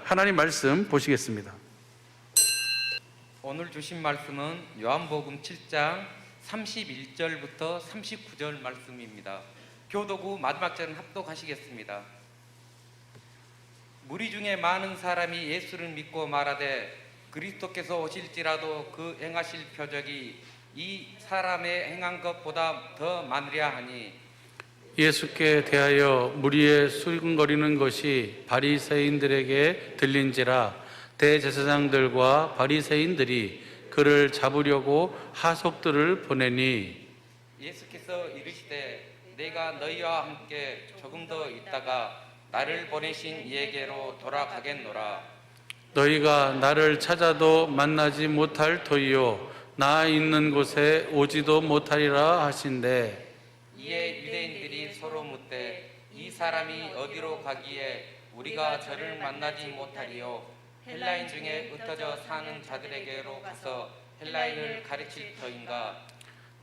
하나님 말씀 보시겠습니다. 오늘 주신 말씀은 요한복음 7장 31절부터 39절 말씀입니다. 교도구 마지막 절은 합독하시겠습니다. 무리 중에 많은 사람이 예수를 믿고 말하되 그리스도께서 오실지라도 그 행하실 표적이 이 사람의 행한 것보다 더 많으랴 하니, 예수께 대하여 무리의 수군거리는 것이 바리새인들에게 들린지라 대제사장들과 바리새인들이 그를 잡으려고 하속들을 보내니, 예수께서 이르시되 내가 너희와 함께 조금 더 있다가 나를 보내신 이에게로 돌아가겠노라. 너희가 나를 찾아도 만나지 못할 터이요 나 있는 곳에 오지도 못하리라 하신대. 이에 유대인들이 서로 묻되 이 사람이 어디로 가기에 우리가 저를 만나지 못하리요? 헬라인 중에 흩어져 사는 자들에게로 가서 헬라인을 가르칠 터인가?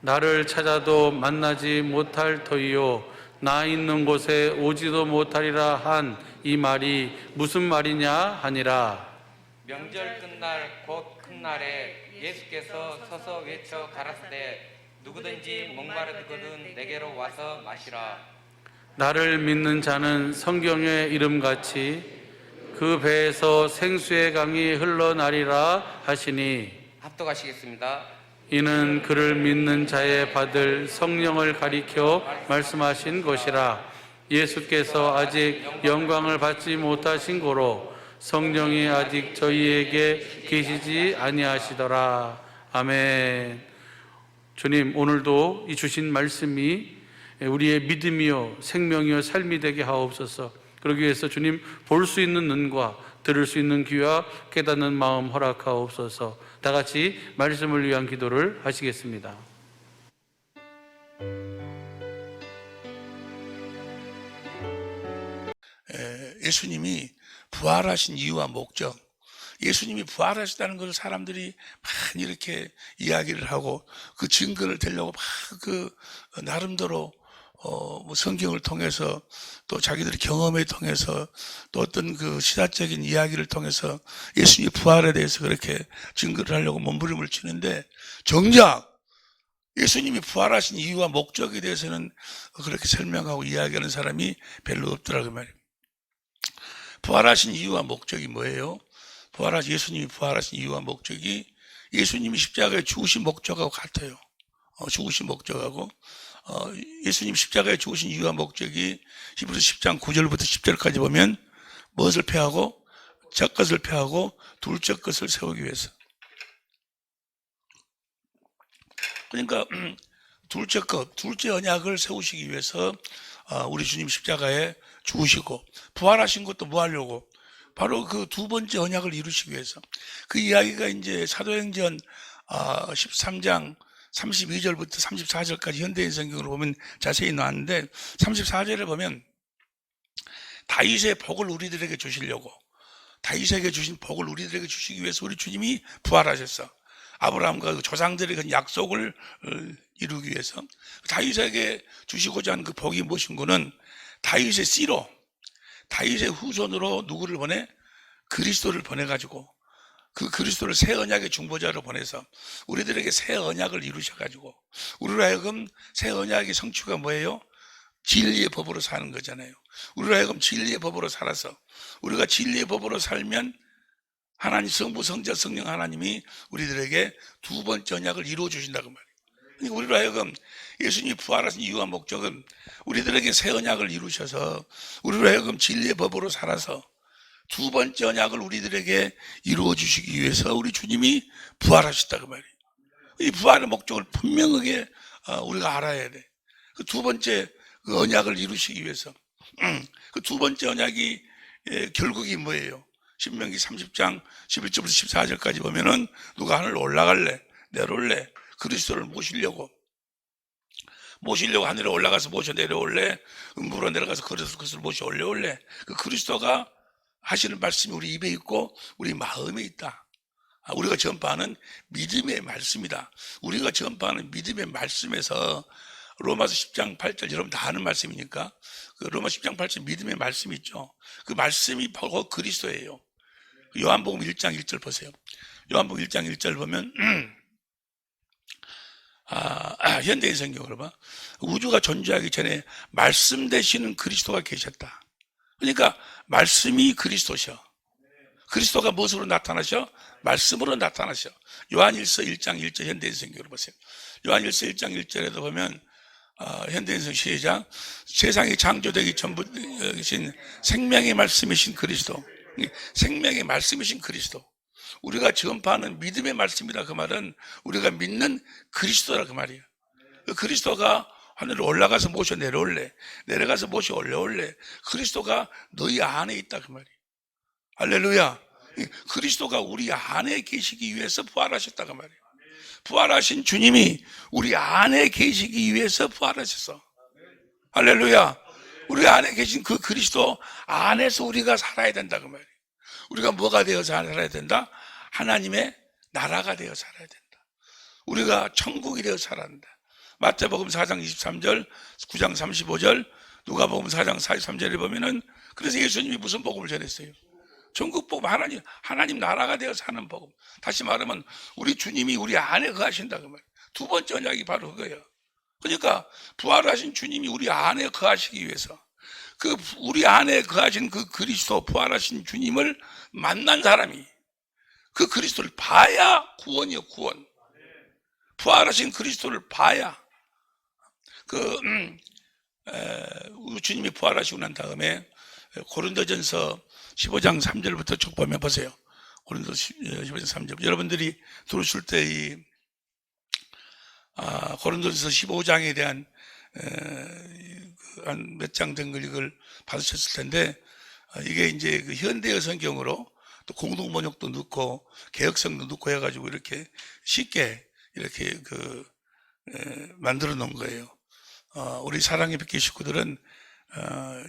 나를 찾아도 만나지 못할 터이요 나 있는 곳에 오지도 못하리라 한 이 말이 무슨 말이냐 하니라. 명절 끝날 곧 큰 날에 예수께서 서서 외쳐 가라사대 누구든지 목마르거든 내게로 와서 마시라. 나를 믿는 자는 성경의 이름같이 그 배에서 생수의 강이 흘러나리라 하시니, 합독하시겠습니다. 이는 그를 믿는 자의 받을 성령을 가리켜 말씀하신 것이라. 예수께서 아직 영광을 받지 못하신 고로 성령이 아직 저희에게 계시지 아니하시더라. 아멘. 주님, 오늘도 이 주신 말씀이 우리의 믿음이요 생명이요 삶이 되게 하옵소서. 그러기 위해서 주님, 볼 수 있는 눈과 들을 수 있는 귀와 깨닫는 마음 허락하옵소서. 다 같이 말씀을 위한 기도를 하시겠습니다. 예수님이 부활하신 이유와 목적, 예수님이 부활하셨다는 것을 사람들이 많이 이렇게 이야기를 하고 그 증거를 대려고 막 그 나름대로 뭐 성경을 통해서 또 자기들의 경험을 통해서 또 어떤 그 시사적인 이야기를 통해서 예수님의 부활에 대해서 그렇게 증거를 하려고 몸부림을 치는데, 정작 예수님이 부활하신 이유와 목적에 대해서는 그렇게 설명하고 이야기하는 사람이 별로 없더라고 말이에요. 부활하신 이유와 목적이 뭐예요? 예수님이 부활하신 이유와 목적이 예수님이 십자가에 죽으신 목적하고 같아요. 죽으신 목적하고 예수님 십자가에 죽으신 이유와 목적이 히브리서 10장 9절부터 10절까지 보면 무엇을 패하고? 첫 것을 패하고 둘째 것을 세우기 위해서. 그러니까 둘째 언약을 세우시기 위해서 우리 주님 십자가에 죽으시고, 부활하신 것도 뭐 하려고? 바로 그 두 번째 언약을 이루시기 위해서. 그 이야기가 이제 사도행전 13장 32절부터 34절까지 현대인 성경으로 보면 자세히 나왔는데, 34절에 보면 다윗의 복을 우리들에게 주시려고, 다윗에게 주신 복을 우리들에게 주시기 위해서 우리 주님이 부활하셨어. 아브라함과 그 조상들의 그 약속을 이루기 위해서 다윗에게 주시고자 하는 그 복이 무엇인 거는, 다윗의 씨로, 다윗의 후손으로 누구를 보내? 그리스도를 보내가지고, 그 그리스도를 새 언약의 중보자로 보내서 우리들에게 새 언약을 이루셔가지고, 우리로 하여금 새 언약의 성취가 뭐예요? 진리의 법으로 사는 거잖아요. 우리로 하여금 진리의 법으로 살아서, 우리가 진리의 법으로 살면 하나님 성부 성자 성령 하나님이 우리들에게 두 번째 언약을 이루어 주신다고 말이에요. 그러니까 우리로 하여금 예수님이 부활하신 이유와 목적은 우리들에게 새 언약을 이루셔서 우리로 하여금 진리의 법으로 살아서 두 번째 언약을 우리들에게 이루어 주시기 위해서 우리 주님이 부활하셨다고 말이에요. 이 부활의 목적을 분명하게 우리가 알아야 돼. 그 두 번째 그 언약을 이루시기 위해서 그 두 번째 언약이 결국이 뭐예요? 신명기 30장 11절부터 14절까지 보면은 누가 하늘로 올라갈래? 내려올래? 그리스도를 모시려고 하늘에 올라가서 모셔 내려올래? 음부로 내려가서 그리스도를 모셔 올려올래? 그 그리스도가 하시는 말씀이 우리 입에 있고 우리 마음에 있다. 우리가 전파하는 믿음의 말씀이다. 우리가 전파하는 믿음의 말씀에서 로마서 10장 8절 여러분 다 아는 말씀이니까 그 로마 10장 8절 믿음의 말씀이 있죠. 그 말씀이 바로 그리스도예요. 요한복음 1장 1절 보세요. 요한복음 1장 1절 보면 현대인 성경으로 봐. 우주가 존재하기 전에 말씀 되시는 그리스도가 계셨다. 그러니까 말씀이 그리스도셔. 그리스도가 무엇으로 나타나셔? 말씀으로 나타나셔. 요한일서 1장 1절 현대인 성경으로 보세요. 요한일서 1장 1절에도 보면 현대인 성경 시작. 세상이 창조되기 전부신 생명의 말씀이신 그리스도. 생명의 말씀이신 그리스도. 우리가 전파하는 믿음의 말씀이라 그 말은 우리가 믿는 그리스도라 그 말이에요. 그 그리스도가 하늘로 올라가서 모셔 내려올래, 내려가서 모셔 올려올래. 그리스도가 너희 안에 있다 그 말이에요. 할렐루야. 그리스도가 우리 안에 계시기 위해서 부활하셨다 그 말이에요. 부활하신 주님이 우리 안에 계시기 위해서 부활하셨어. 할렐루야. 우리 안에 계신 그 그리스도 안에서 우리가 살아야 된다 그 말이에요. 우리가 뭐가 되어 살아야 된다? 하나님의 나라가 되어 살아야 된다. 우리가 천국이 되어 살아야 된다. 마태복음 4장 23절, 9장 35절, 누가복음 4장 43절에 보면은 그래서 예수님이 무슨 복음을 전했어요? 천국 복음, 하나님 나라가 되어 사는 복음. 다시 말하면 우리 주님이 우리 안에 거하신다 그 말이에요. 두 번째 언약이 바로 그거예요. 그러니까 부활하신 주님이 우리 안에 거하시기 위해서 그 우리 안에 거하신 그 그리스도 부활하신 주님을 만난 사람이 그 그리스도를 봐야 구원이요, 구원. 부활하신 그리스도를 봐야 우리 주님이 부활하시고 난 다음에 고린도전서 15장 3절부터 쭉 보면 보세요. 고린도서 15장 3절. 여러분들이 들으실 때 고린도전서 15장에 대한 한 몇 장 된 걸 이걸 받으셨을 텐데 이게 이제 그 현대어 성경으로 또 공동 번역도 넣고 개혁성도 넣고 해가지고 이렇게 쉽게 이렇게 만들어 놓은 거예요. 우리 사랑의 백기 식구들은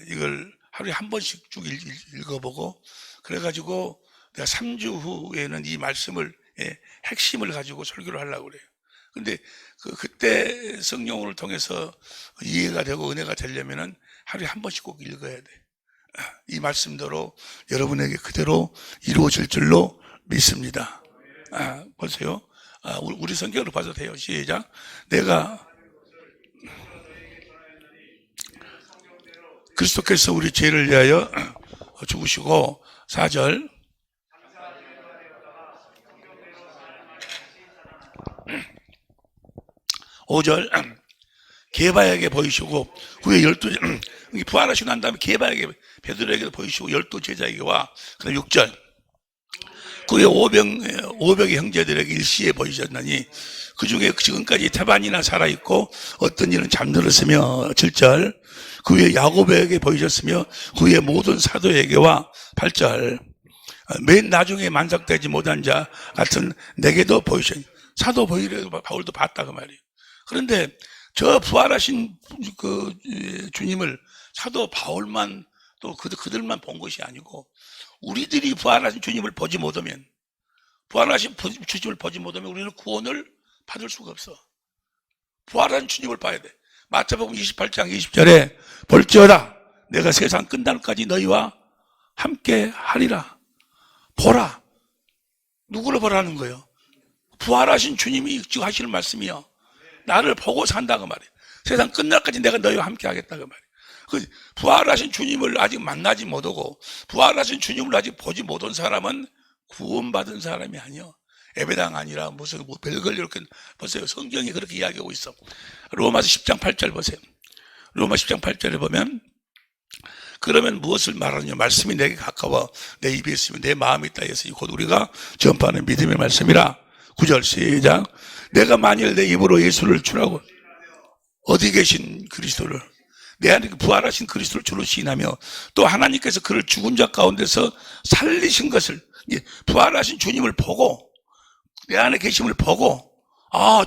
이걸 하루에 한 번씩 쭉 읽어보고 그래가지고 내가 3주 후에는 이 말씀을 핵심을 가지고 설교를 하려고 그래요. 근데 그때 성령을 통해서 이해가 되고 은혜가 되려면은 하루에 한 번씩 꼭 읽어야 돼. 이 말씀대로 여러분에게 그대로 이루어질 줄로 믿습니다. 보세요. 우리 성경으로 봐도 돼요. 시작. 내가 그리스도께서 우리 죄를 위하여 죽으시고 4절 5절 게바에게 보이시고 후에 12 부활하시고 난 다음에 게바에게 베드로에게 보이시고 12제자에게와 그다음 6절 그의 500의 형제들에게 일시에 보이셨나니 그 중에 지금까지 태반이나 살아있고 어떤 이는 잠들었으며 7절 그 위에 야고보에게 보이셨으며 그 위에 모든 사도에게와 8절 맨 나중에 만삭되지 못한 자 같은 내게도 보이셨니 사도 바울도 봤다 그 말이에요. 그런데 저 부활하신 그 주님을 사도 바울만 또 그들만 본 것이 아니고 우리들이 부활하신 주님을 보지 못하면 부활하신 주님을 보지 못하면 우리는 구원을 받을 수가 없어. 부활한 주님을 봐야 돼. 마태복음 28장 20절에 볼지어다 내가 세상 끝날까지 너희와 함께 하리라. 보라. 누구를 보라는 거예요? 부활하신 주님이 지금 하시는 말씀이요. 나를 보고 산다고 말이에요. 세상 끝날까지 내가 너희와 함께 하겠다고 말이에요. 그 부활하신 주님을 아직 만나지 못하고 부활하신 주님을 아직 보지 못한 사람은 구원받은 사람이 아니요. 예배당 아니라 무슨 별걸 이렇게 보세요. 성경이 그렇게 이야기하고 있어. 로마서 10장 8절 보세요. 로마 10장 8절에 보면 그러면 무엇을 말하느냐 말씀이 내게 가까워 내 입에 있으면 내 마음이 있다 했으니 곧 우리가 전파하는 믿음의 말씀이라. 9절 시작. 내가 만일 내 입으로 예수를 주라고 어디 계신 그리스도를 내 안에 부활하신 그리스도를 주로 시인하며 또 하나님께서 그를 죽은 자 가운데서 살리신 것을 부활하신 주님을 보고 내 안에 계심을 보고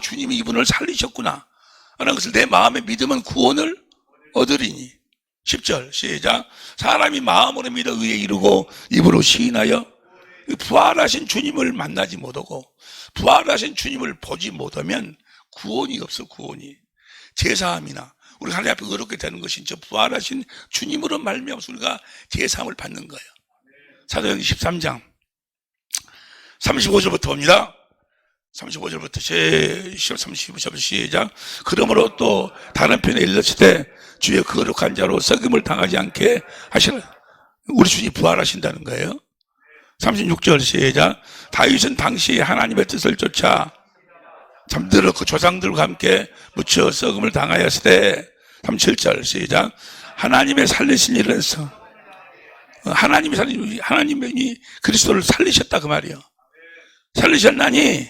주님이 이분을 살리셨구나 하는 것을 내 마음에 믿으면 구원을 얻으리니. 10절 시작. 사람이 마음으로 믿어 의에 이르고 입으로 시인하여 부활하신 주님을 만나지 못하고 부활하신 주님을 보지 못하면 구원이 없어. 구원이 제사함이나 우리 하나님 앞에 어렵게 되는 것이 저 부활하신 주님으로 말미암아서 우리가 제사함을 받는 거예요. 사도행전 13장 35절부터 봅니다. 35절부터 35절 시작. 그러므로 또 다른 편에 일렀을 주의 거룩한 자로 썩임을 당하지 않게 하시라. 우리 주님 부활하신다는 거예요. 36절 시작. 다윗은 당시 하나님의 뜻을 쫓아 잠들어 그 조상들과 함께 묻혀 썩음을 당하였을 때 37절 시작. 하나님의 살리신 일에서 하나님이 그리스도를 살리셨다 그 말이요. 살리셨나니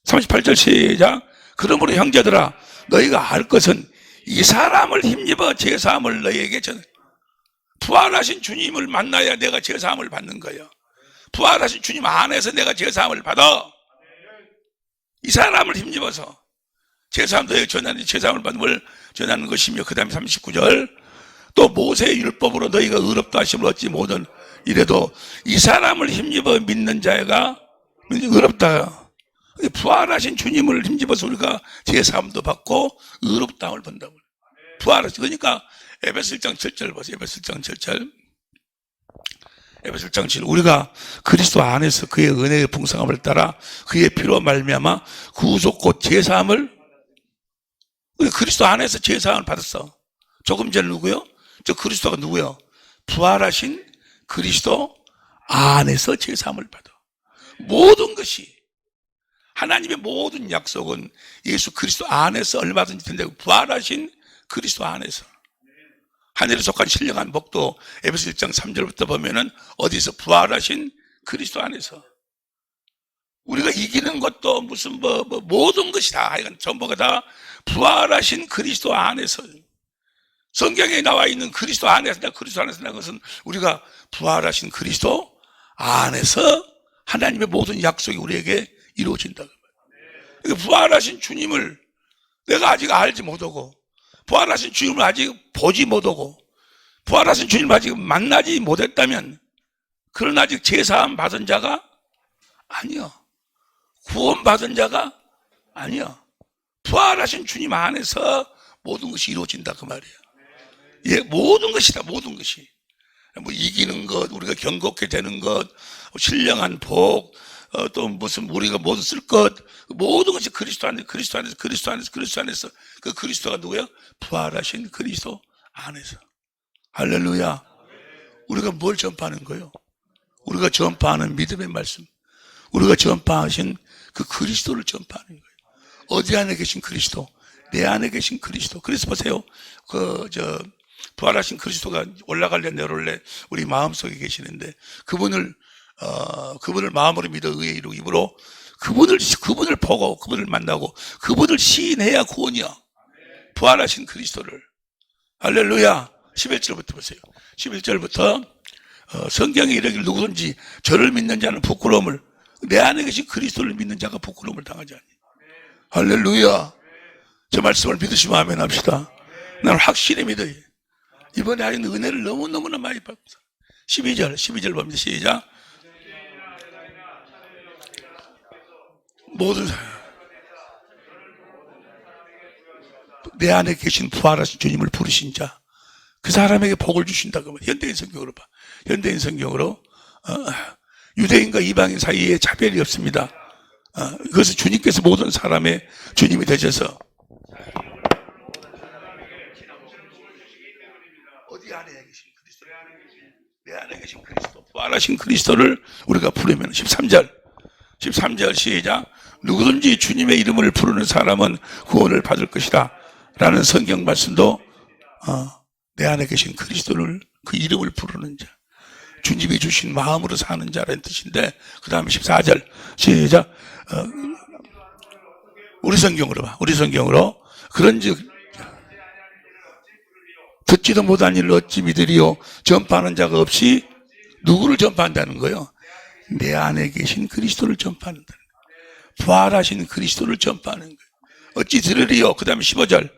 38절 시작. 그러므로 형제들아 너희가 알 것은 이 사람을 힘입어 제사함을 너희에게 전. 부활하신 주님을 만나야 내가 제사함을 받는 거예요. 부활하신 주님 안에서 내가 제사함을 받아. 이 사람을 힘입어서 제사함 너희에게 전하는 제사함을 받는 걸 전하는 것이며 그 다음에 39절 또 모세의 율법으로 너희가 의롭다 하심을 얻지 못한 이래도 이 사람을 힘입어 믿는 자가 의롭다. 부활하신 주님을 힘입어서 우리가 제사함도 받고 의롭다함을 본다고. 부활하신 그러니까 에베소 1장 7절 보세요. 에베소 1장 7절. 에베소 1장 7. 우리가 그리스도 안에서 그의 은혜의 풍성함을 따라 그의 피로 말미암아 구속 곧 제사함을 우리 그리스도 안에서 제사함을 받았어. 조금 전에 누구요? 저 그리스도가 누구요? 부활하신 그리스도 안에서 제사함을 받아. 모든 것이 하나님의 모든 약속은 예수 그리스도 안에서 얼마든지 된다고. 부활하신 그리스도 안에서. 하늘에 속한 신령한 복도 에베소 1장 3절부터 보면은 어디서 부활하신 그리스도 안에서. 우리가 이기는 것도 무슨 모든 것이 다 하여간 전부가 다 부활하신 그리스도 안에서. 성경에 나와 있는 그리스도 안에서 그리스도 안에서 난 것은 우리가 부활하신 그리스도 안에서 하나님의 모든 약속이 우리에게 이루어진다. 그러니까 부활하신 주님을 내가 아직 알지 못하고 부활하신 주님을 아직 보지 못하고 부활하신 주님을 아직 만나지 못했다면 그런 아직 제사함 받은 자가 아니야. 구원받은 자가 아니야. 부활하신 주님 안에서 모든 것이 이루어진다 그 말이야. 예, 모든 것이다. 모든 것이. 뭐 이기는 것, 우리가 경고케 되는 것, 신령한 복, 또 무슨 우리가 모두 쓸 것, 모든 것이 그리스도 안에서 그 그리스도가 누구야? 부활하신 그리스도 안에서. 할렐루야. 우리가 뭘 전파하는 거예요? 우리가 전파하는 믿음의 말씀, 우리가 전파하신 그 그리스도를 전파하는 거예요. 어디 안에 계신 그리스도? 내 안에 계신 그리스도. 그래서 보세요. 부활하신 그리스도가 올라갈래 내려올래 우리 마음속에 계시는데 그분을 마음으로 믿어 의에 이루고 입으로 그분을 보고 그분을 만나고 그분을 시인해야 구원이야. 부활하신 그리스도를. 할렐루야. 11절부터 보세요. 11절부터 성경에 이르기를 누구든지 저를 믿는 자는 부끄러움을 내 안에 계신 그리스도를 믿는 자가 부끄러움을 당하지 않니. 할렐루야. 저 말씀을 믿으시면 아멘 합시다. 나는 확실히 믿어요. 이번에 하신 은혜를 너무너무나 많이 받고 12절 봅니다. 시작. 모든 내 안에 계신 부활하신 주님을 부르신 자 그 사람에게 복을 주신다고 하면 현대인 성경으로 봐. 현대인 성경으로 유대인과 이방인 사이에 차별이 없습니다. 그것은 주님께서 모든 사람의 주님이 되셔서 어디 안에 계신 그리스도, 내 안에 계신 그리스도, 부활하신 그리스도를 우리가 부르면 13절 시작. 누구든지 주님의 이름을 부르는 사람은 구원을 받을 것이다 라는 성경 말씀도 내 안에 계신 그리스도를 그 이름을 부르는 자, 주님이 주신 마음으로 사는 자라는 뜻인데 그 다음에 14절 시작. 우리 성경으로 봐. 우리 성경으로 그런즉 듣지도 못한 일을 어찌 믿으리요. 전파하는 자가 없이 누구를 전파한다는 거예요? 내 안에 계신 그리스도를 전파한다는 거예요. 부활하신 그리스도를 전파하는 거예요. 어찌 들으리요. 그 다음에 15절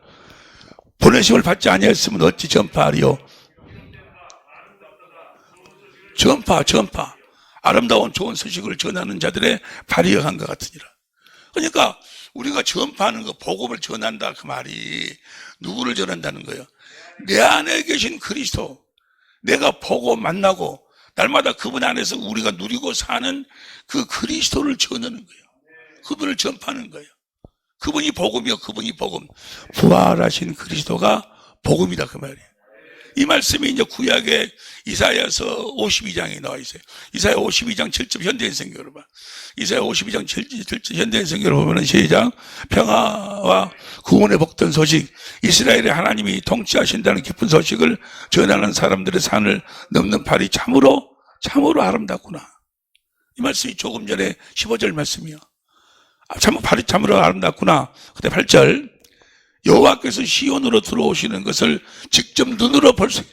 보내심을 받지 아니하였으면 어찌 전파하리요. 전파 아름다운 좋은 소식을 전하는 자들의 발휘한과 같으니라. 그러니까 우리가 전파하는 거 복음을 전한다 그 말이 누구를 전한다는 거예요? 내 안에 계신 그리스도 내가 보고 만나고 날마다 그분 안에서 우리가 누리고 사는 그 그리스도를 전하는 거예요. 그분을 전파하는 거예요. 그분이 복음이요, 그분이 복음. 부활하신 그리스도가 복음이다, 그 말이에요. 이 말씀이 이제 구약의 이사야서 52장에 나와 있어요. 이사야 52장 7절 현대인 성경으로 봐. 이사야 52장 7절 현대인 성경으로 보면은 시작. 평화와 구원의 복된 소식, 이스라엘의 하나님이 통치하신다는 기쁜 소식을 전하는 사람들의 산을 넘는 발이 참으로 아름답구나. 이 말씀이 조금 전에 15절 말씀이요. 발이 참으로 아름답구나. 그때 8절. 여호와께서 시온으로 들어오시는 것을 직접 눈으로 볼 수,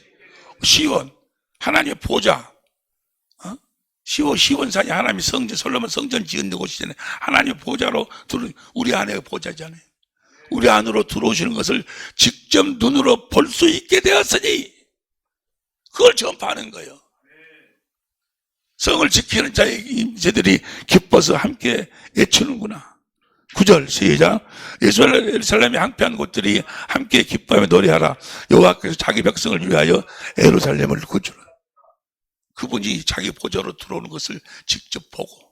시온, 하나님의 보좌, 시온산이 하나님의 성전, 솔로몬 성전 지은 곳이잖아요. 하나님의 보좌로 우리 안에 보좌잖아요. 우리 안으로 들어오시는 것을 직접 눈으로 볼 수 있게 되었으니 그걸 전파하는 거예요. 성을 지키는 자들이 기뻐서 함께 외치는구나. 9절 시작. 예루살렘에 항폐한 곳들이 함께 기뻐하며 노래하라. 여호와께서 자기 백성을 위하여 예루살렘을 구주라. 그분이 자기 보좌로 들어오는 것을 직접 보고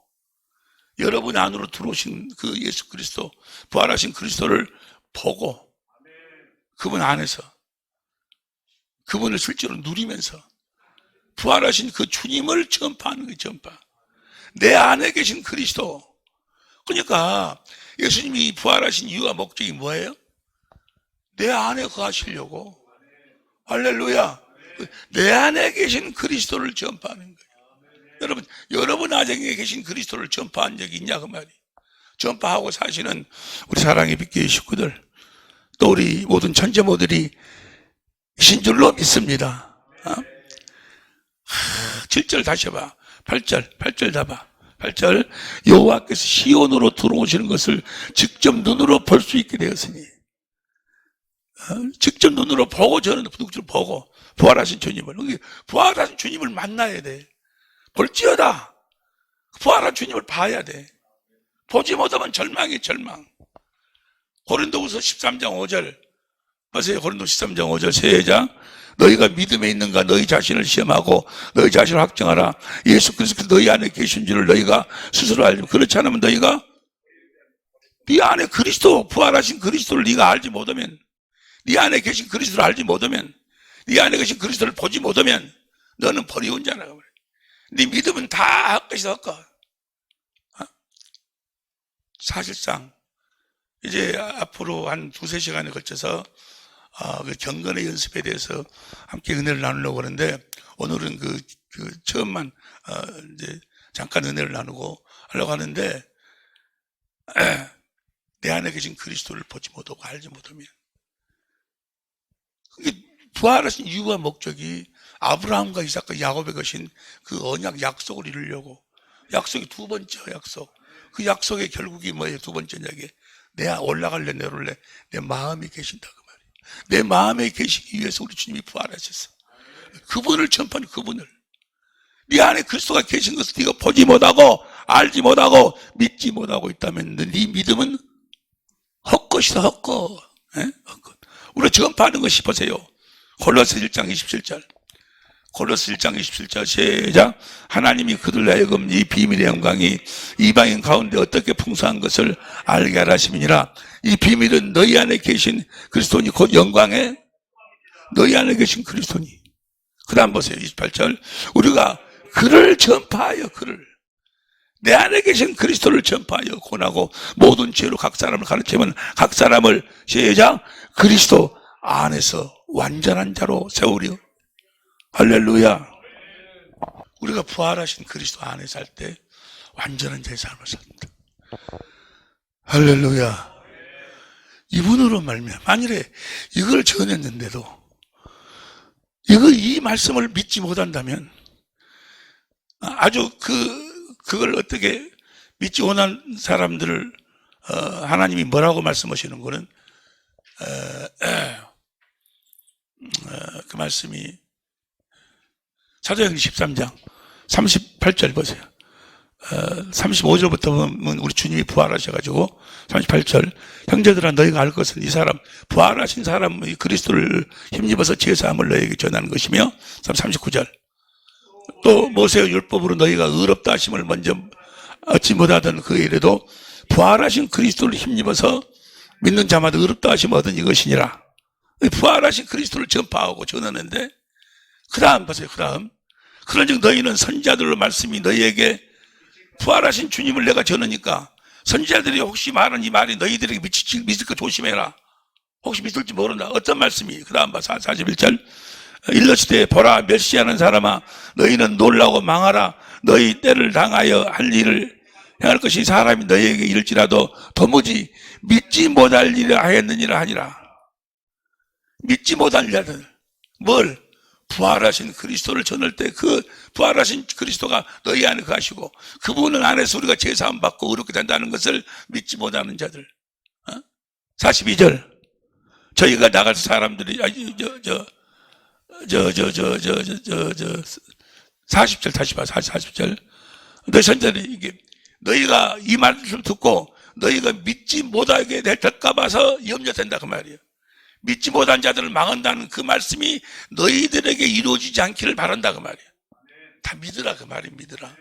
여러분 안으로 들어오신 그 예수 그리스도, 부활하신 그리스도를 보고 그분 안에서 그분을 실제로 누리면서 부활하신 그 주님을 전파하는 거예요. 전파. 내 안에 계신 그리스도. 그러니까 예수님이 부활하신 이유와 목적이 뭐예요? 내 안에 거하시려고. 할렐루야. 내 안에 계신 그리스도를 전파하는 거예요. 여러분 안에 계신 그리스도를 전파한 적이 있냐 그 말이에요. 전파하고 사시는 우리 사랑의 빛교회 식구들, 또 우리 모든 천재모들이 이신 줄로 믿습니다. 7절 다시 해봐. 8절 다 봐. 8절. 여호와께서 시온으로 들어오시는 것을 직접 눈으로 볼 수 있게 되었으니, 직접 눈으로 보고, 저는 눈으로 보고 부활하신 주님을, 부활하신 주님을 만나야 돼. 볼지어다 부활한 주님을 봐야 돼. 보지 못하면 절망이 절망. 고린도후서 13장 5절 보세요. 고린도후서 13장 5절 세장. 너희가 믿음에 있는가 너희 자신을 시험하고 너희 자신을 확정하라. 예수 그리스도께서 너희 안에 계신 줄을 너희가 스스로 알지. 그렇지 않으면 너희가 네 안에 그리스도, 부활하신 그리스도를 네가 알지 못하면, 네 안에 계신 그리스도를 알지 못하면, 네 안에 계신 그리스도를 보지 못하면 너는 버리운 자라. 네 믿음은 다 헛것이다, 헛것. 사실상 이제 앞으로 한 2-3시간에 걸쳐서 그 경건의 연습에 대해서 함께 은혜를 나누려고 하는데, 오늘은 그 처음만 이제 잠깐 은혜를 나누고 하려고 하는데, 내 안에 계신 그리스도를 보지 못하고 알지 못하면, 부활하신 이유와 목적이 아브라함과 이삭과 야곱에 거신 그 언약 약속을 이루려고. 약속이 두 번째 약속. 그 약속의 결국이 뭐예요? 두 번째 약이 내가 올라갈래 내려올래 내 마음이 계신다 그 말이에요. 내 마음에 계시기 위해서 우리 주님이 부활하셨어. 그분을 전파하는, 그분을. 네 안에 그리스도가 계신 것을 네가 보지 못하고 알지 못하고 믿지 못하고 있다면 네 믿음은 헛것이다, 헛것. 헛것. 우리가 전파하는 것이 보세요. 골로새 1장 27절. 골로새 1장 27절 시작. 하나님이 그들 하여금 이 비밀의 영광이 이방인 가운데 어떻게 풍성한 것을 알게 하라 하심이니라. 이 비밀은 너희 안에 계신 그리스도니 곧 영광에 너희 안에 계신 그리스도니. 그 다음 보세요. 28절. 우리가 그를 전파하여, 그를, 내 안에 계신 그리스도를 전파하여 권하고 모든 죄로 각 사람을 가르치면 각 사람을 시작. 그리스도 안에서 완전한 자로 세우려. 할렐루야. 우리가 부활하신 그리스도 안에 살 때 완전한 자의 삶을 삽니다. 할렐루야. 이분으로 말미암아. 만일에 이걸 전했는데도 이 말씀을 믿지 못한다면, 아주 그걸 어떻게 믿지 못한 사람들을 하나님이 뭐라고 말씀하시는 거는, 그 말씀이 사도행전 13장 38절 보세요. 35절부터 보면 우리 주님이 부활하셔가지고 38절. 형제들아 너희가 알 것은 이 사람, 부활하신 사람의 그리스도를 힘입어서 제사함을 너희에게 전하는 것이며, 39절. 또 모세의 율법으로 너희가 의롭다 하심을 먼저 얻지 못하던 그 일에도 부활하신 그리스도를 힘입어서 믿는 자마다 의롭다 하심을 얻은 이것이니라. 부활하신 그리스도를 전파하고 전하는데, 그 다음 보세요. 그 다음, 그런즉 너희는 선지자들의 말씀이 너희에게 부활하신 주님을 내가 전하니까 선지자들이 혹시 말한 이 말이 너희들에게 믿을 거 조심해라. 혹시 믿을지 모른다. 어떤 말씀이? 그 다음 봐. 41절. 일러시되 보라 멸시하는 사람아 너희는 놀라고 망하라. 너희 때를 당하여 할 일을 행할 것이 사람이 너희에게 이를지라도 도무지 믿지 못할 일을 하였느니라 하니라. 믿지 못할 일을 뭘? 부활하신 그리스도를 전할 때 그 부활하신 그리스도가 너희 안에 거하시고 그분을 안에서 우리가 제사함 받고 의롭게 된다는 것을 믿지 못하는 자들. 42절. 저희가 나갈 사람들이 40절 다시 봐. 40절. 너희 선자들이 이게 너희가 이 말을 듣고 너희가 믿지 못하게 될까 봐서 염려된다 그 말이에요. 믿지 못한 자들을 망한다는 그 말씀이 너희들에게 이루어지지 않기를 바란다 그 말이에요. 다 믿으라 그 말이 믿으라.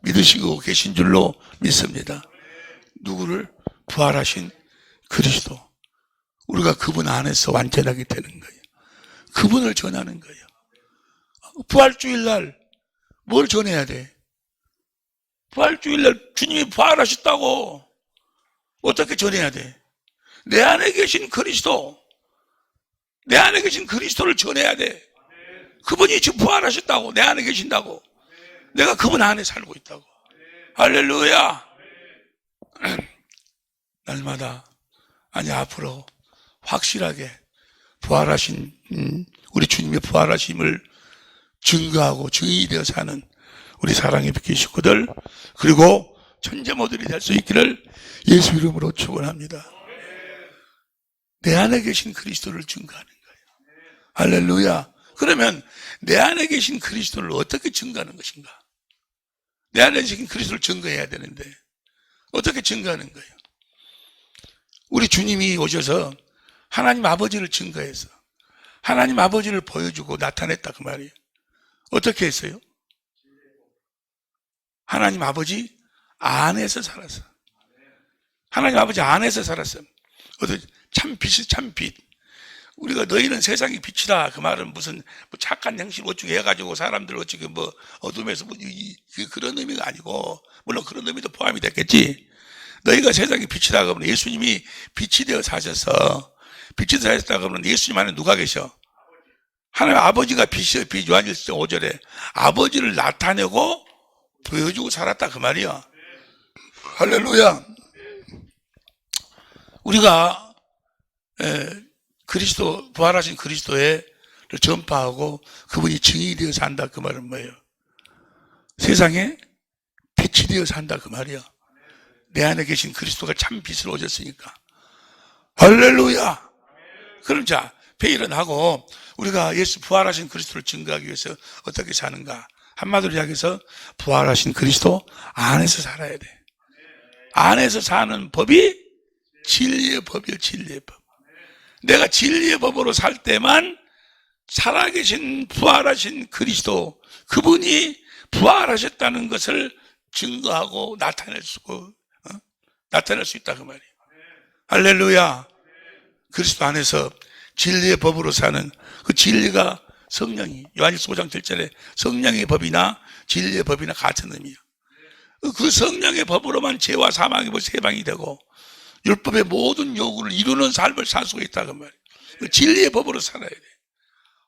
믿으시고 계신 줄로 믿습니다. 누구를? 부활하신 그리스도. 우리가 그분 안에서 완전하게 되는 거예요. 그분을 전하는 거예요. 부활주일날 뭘 전해야 돼? 부활주일날 주님이 부활하셨다고 어떻게 전해야 돼? 내 안에 계신 그리스도, 내 안에 계신 그리스도를 전해야 돼. 그분이 지금 부활하셨다고, 내 안에 계신다고. 내가 그분 안에 살고 있다고. 할렐루야. 날마다, 아니 앞으로 확실하게 부활하신 우리 주님의 부활하심을 증거하고 증인이 되어 사는 우리 사랑의 빛의 식구들, 그리고 천재모들이 될 수 있기를 예수 이름으로 축원합니다. 내 안에 계신 그리스도를 증거하는 거예요. 할렐루야. 그러면 내 안에 계신 그리스도를 어떻게 증거하는 것인가? 내 안에 계신 그리스도를 증거해야 되는데 어떻게 증거하는 거예요? 우리 주님이 오셔서 하나님 아버지를 증거해서 하나님 아버지를 보여주고 나타냈다 그 말이에요. 어떻게 했어요? 하나님 아버지 안에서 살았어. 하나님 아버지 안에서 살았어. 참빛이 참빛. 우리가 너희는 세상의 빛이다. 그 말은 무슨 착한 행실 어쩌게 해가지고 사람들 어쩌게 어둠에서 그런 의미가 아니고, 물론 그런 의미도 포함이 됐겠지. 너희가 세상의 빛이다 그러면 예수님이 빛이 되어 사셔서, 빛이 되어 사셨다 그러면 예수님 안에 누가 계셔? 하나님 아버지가 빛이요. 요한일서 5절에 아버지를 나타내고 보여주고 살았다 그 말이야. 할렐루야. 우리가 그리스도, 부활하신 그리스도를 전파하고 그분이 증인이 되어 산다 그 말은 뭐예요? 세상에 빛이 되어 산다 그 말이야. 내 안에 계신 그리스도가 참 빛으로 오셨으니까. 할렐루야. 그럼 자, 회의를 하고 우리가 예수 부활하신 그리스도를 증거하기 위해서 어떻게 사는가? 한마디로 이야기해서 부활하신 그리스도 안에서 살아야 돼. 안에서 사는 법이 진리의 법이요, 진리의 법. 내가 진리의 법으로 살 때만 살아계신 부활하신 그리스도, 그분이 부활하셨다는 것을 증거하고 나타낼 수 있다 그 말이에요. 할렐루야. 그리스도 안에서 진리의 법으로 사는 그 진리가 성령이, 요한일서 5장 7절에 성령의 법이나 진리의 법이나 같은 의미예요. 그 성령의 법으로만 죄와 사망의 법 해방이 되고 율법의 모든 요구를 이루는 삶을 살 수가 있다 그 말이에요. 진리의 법으로 살아야 돼.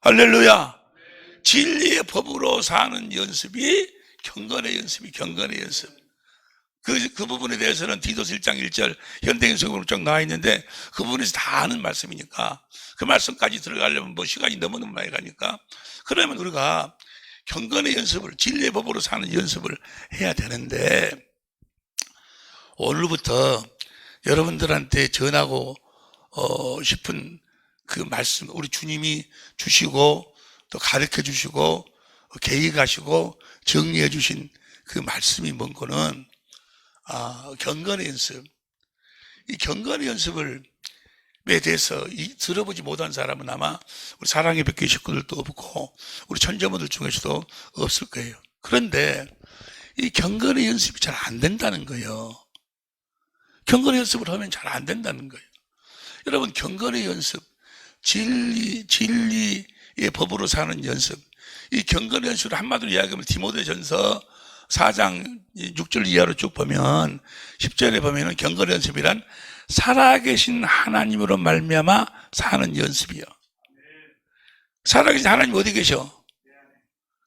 할렐루야. 진리의 법으로 사는 연습이 경건의 연습이 경건의 연습. 그 부분에 대해서는 디도서 1장 1절 현대인석으로 쭉 나와 있는데 그 부분에서 다 아는 말씀이니까 그 말씀까지 들어가려면 시간이 너무너무 많이 가니까, 그러면 우리가 경건의 연습을, 진리의 법으로 사는 연습을 해야 되는데, 오늘부터 여러분들한테 전하고 싶은 그 말씀, 우리 주님이 주시고 또 가르쳐 주시고 계획하시고 정리해 주신 그 말씀이 뭔가는 경건의 연습. 이 경건의 연습을 대해서 들어보지 못한 사람은 아마 우리 사랑의 백교 식구들도 없고 우리 천재분들 중에서도 없을 거예요. 그런데 이 경건의 연습이 잘 안 된다는 거예요. 경건의 연습을 하면 잘 안 된다는 거예요. 여러분, 경건의 연습, 진리의 법으로 사는 연습, 이 경건의 연습을 한마디로 이야기하면 디모데전서 4장 6절 이하로 쭉 보면 10절에 보면은 경건의 연습이란 살아계신 하나님으로 말미암아 사는 연습이요. 살아계신 하나님 어디 계셔?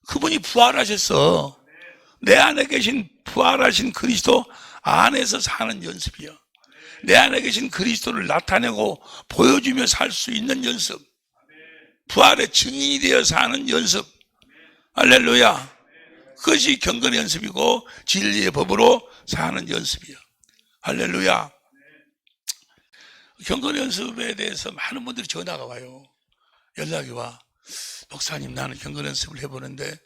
그분이 부활하셨어. 내 안에 계신 부활하신 그리스도 안에서 사는 연습이요. 내 안에 계신 그리스도를 나타내고 보여주며 살 수 있는 연습. 부활의 증인이 되어 사는 연습. 할렐루야. 그것이 경건의 연습이고 진리의 법으로 사는 연습이요. 할렐루야. 경건의 연습에 대해서 많은 분들이 전화가 와요. 연락이 와. 목사님, 나는 경건의 연습을 해보는데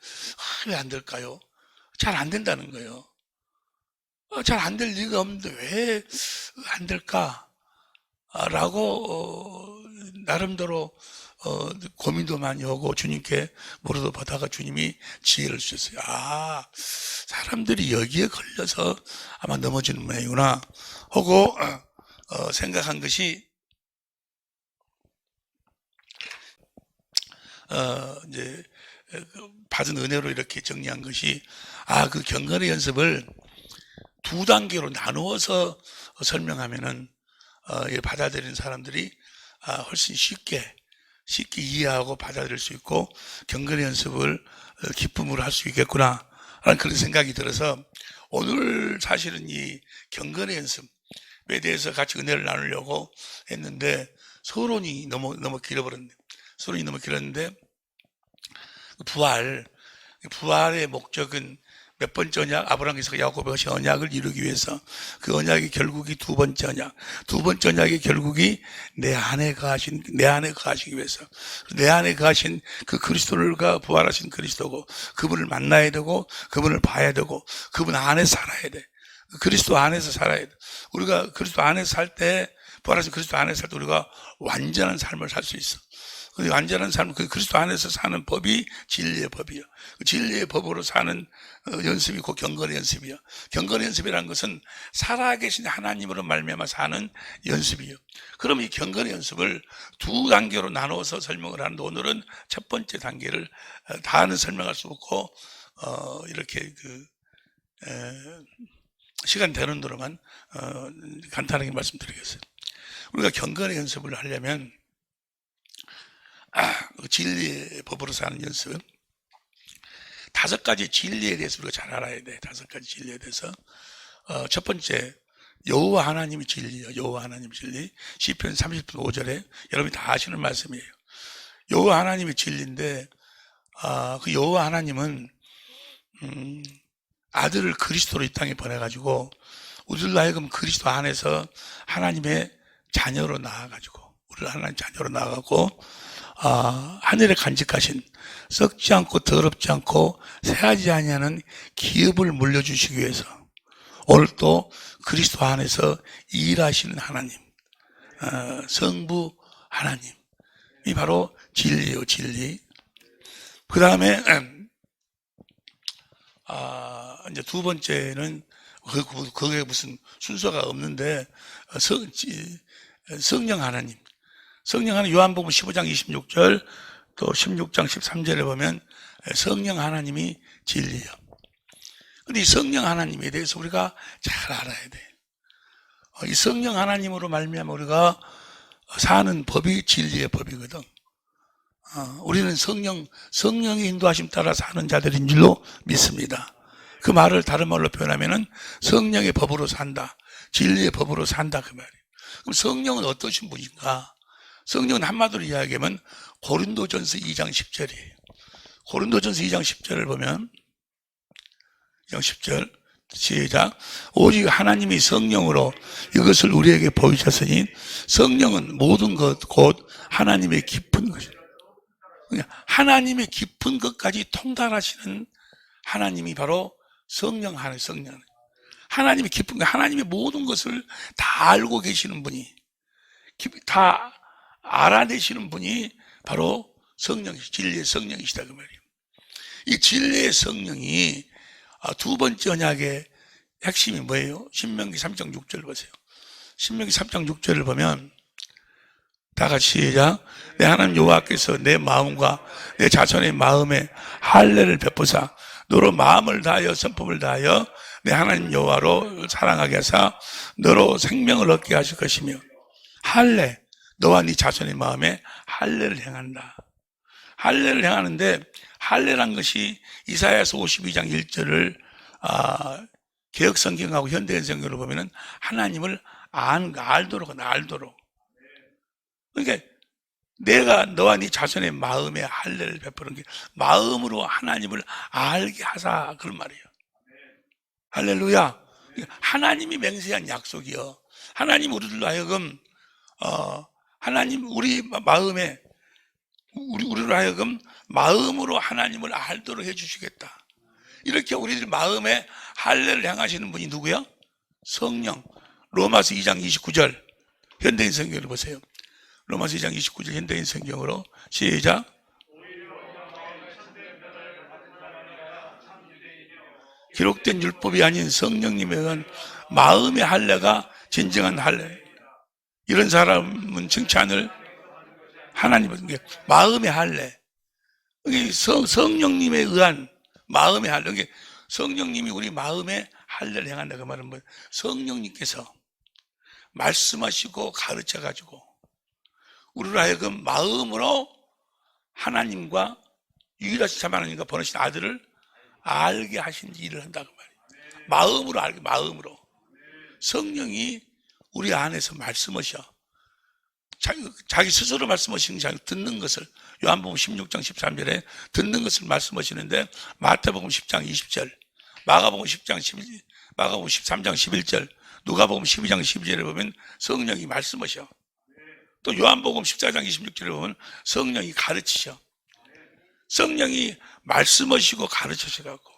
왜 안 될까요? 잘 안 된다는 거예요. 잘 안 될 리가 없는데 왜 안 될까? 라고 나름대로 고민도 많이 하고 주님께 물어도 보다가 주님이 지혜를 주셨어요. 사람들이 여기에 걸려서 아마 넘어지는 모양이구나 하고 생각한 것이 이제 받은 은혜로 이렇게 정리한 것이 그 경건의 연습을 두 단계로 나누어서 설명하면은 받아들이는 사람들이 훨씬 쉽게 이해하고 받아들일 수 있고 경건의 연습을 기쁨으로 할 수 있겠구나 라는 그런 생각이 들어서 오늘 사실은 이 경건의 연습에 대해서 같이 은혜를 나누려고 했는데 서론이 너무 길어버렸네. 서론이 너무 길었는데 부활의 목적은 몇 번째 언약? 아브라함에서 야곱의 하신 언약을 이루기 위해서 그 언약이 결국이 두 번째 언약. 두 번째 언약이 결국이 내 안에 거하시기 위해서 내 안에 거하신 그 그리스도가 부활하신 그리스도고 그분을 만나야 되고 그분을 봐야 되고 그분 안에 살아야 돼. 그리스도 안에서 살아야 돼. 우리가 그리스도 안에서 살 때 부활하신 그리스도 안에서 살 때 우리가 완전한 삶을 살 수 있어. 그 완전한 삶, 그 그리스도 안에서 사는 법이 진리의 법이요. 그 진리의 법으로 사는 연습이 곧 경건의 연습이요. 경건의 연습이라는 것은 살아계신 하나님으로 말미암아 사는 연습이요. 그럼 이 경건의 연습을 두 단계로 나누어서 설명을 하는데 오늘은 첫 번째 단계를 다는 설명할 수 없고 이렇게 시간 되는 대로만 간단하게 말씀드리겠어요. 우리가 경건의 연습을 하려면 진리의 법으로 사는 연습. 5가지 진리에 대해서 우리가 잘 알아야 돼. 5가지 진리에 대해서. 첫 번째, 여호와 하나님이 진리예요. 여호와 하나님이 진리. 시편 30편 5절에 여러분이 다 아시는 말씀이에요. 여호와 하나님이 진리인데, 그 여호와 하나님은 아들을 그리스도로 이 땅에 보내가지고 우리를 하여금 그리스도 안에서 하나님의 자녀로 나아가지고 우리를 하나님 자녀로 나아가고 하늘에 간직하신 썩지 않고 더럽지 않고 새하지 아니하는 기업을 물려주시기 위해서 오늘 또 그리스도 안에서 일하시는 하나님, 성부 하나님이 바로 진리예요. 진리. 그 다음에 이제 두 번째는 그게 무슨 순서가 없는데 성령 하나님. 성령 하나님, 요한복음 15장 26절 또 16장 13절에 보면 성령 하나님이 진리예요. 근데 이 성령 하나님에 대해서 우리가 잘 알아야 돼. 이 성령 하나님으로 말미암아 우리가 사는 법이 진리의 법이거든. 우리는 성령의 인도하심 따라 사는 자들인 줄로 믿습니다. 그 말을 다른 말로 표현하면은 성령의 법으로 산다. 진리의 법으로 산다. 그 말이에요. 그럼 성령은 어떠신 분인가? 성령은 한마디로 이야기하면 고린도전서 2장 10절이에요. 고린도전서 2장 10절을 보면 2장 10절 시작. 오직 하나님이 성령으로 이것을 우리에게 보이셨으니 성령은 모든 것 곧 하나님의 깊은 것이다. 하나님의 깊은 것까지 통달하시는 하나님이 바로 성령 하나님, 성령. 하나님의 깊은 것, 하나님의 모든 것을 다 알고 계시는 분이 다 알아내시는 분이 바로 진리의 성령이시다 그 말이에요. 이 진리의 성령이 두 번째 언약의 핵심이 뭐예요? 신명기 3장 6절 보세요. 신명기 3장 6절을 보면 다 같이 시작. 내 하나님 여호와께서 내 마음과 내 자손의 마음에 할례를 베푸사 너로 마음을 다하여 성품을 다하여 내 하나님 여호와로 사랑하게 하사 너로 생명을 얻게 하실 것이며 할례 너와 네 자손의 마음에 할례를 행한다. 할례를 행하는데 할례란 것이 이사야서 52장 1절을 개혁 성경하고 현대인 성경으로 보면은 하나님을 알도록. 그러니까 내가 너와 네 자손의 마음에 할례를 베푸는 게 마음으로 하나님을 알게 하사 그런 말이에요. 할렐루야. 하나님이 맹세한 약속이요. 하나님 우리들로 하여금 하나님 우리로 하여금 마음으로 하나님을 알도록 해주시겠다. 이렇게 우리들 마음에 할례를 행하시는 분이 누구야? 성령. 로마서 2장 29절 현대인 성경을 보세요. 로마서 2장 29절 현대인 성경으로 시작. 기록된 율법이 아닌 성령님에 의한 마음의 할례가 진정한 할례. 이런 사람은 칭찬을 하나님은 마음의 할례. 성령님에 의한 마음의 할례. 성령님이 우리 마음에 할례를 행한다. 그 말은 뭐예요? 성령님께서 말씀하시고 가르쳐 가지고 우리로 하여금 마음으로 하나님과 유일하신 참 하나님과 보내신 아들을 알게 하신 일을 한다고 말이에요. 마음으로 알게, 마음으로. 성령이 우리 안에서 말씀하셔. 자기 스스로 말씀하시는 게 아니고 듣는 것을, 요한복음 16장 13절에 듣는 것을 말씀하시는데 마태복음 10장 20절, 마가복음 13장 11절, 누가복음 12장 12절에 보면 성령이 말씀하셔. 또 요한복음 14장 26절에 보면 성령이 가르치셔. 성령이 말씀하시고 가르치셔갖고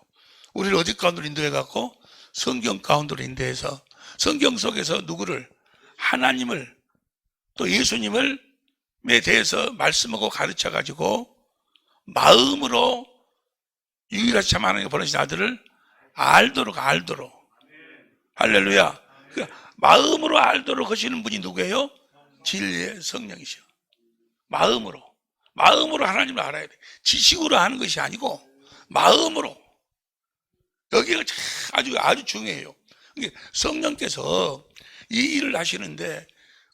우리를 어디 가운데로 인도해갖고 성경 가운데로 인도해서 성경 속에서 누구를? 하나님을 또 예수님을 에 대해서 말씀하고 가르쳐가지고 마음으로 유일하신 참 하나님께 보내신 아들을 알도록. 할렐루야. 그러니까 마음으로 알도록 하시는 분이 누구예요? 진리의 성령이셔. 마음으로 하나님을 알아야 돼. 지식으로 하는 것이 아니고 마음으로. 여기가 아주 중요해요. 그러니까 성령께서 이 일을 하시는데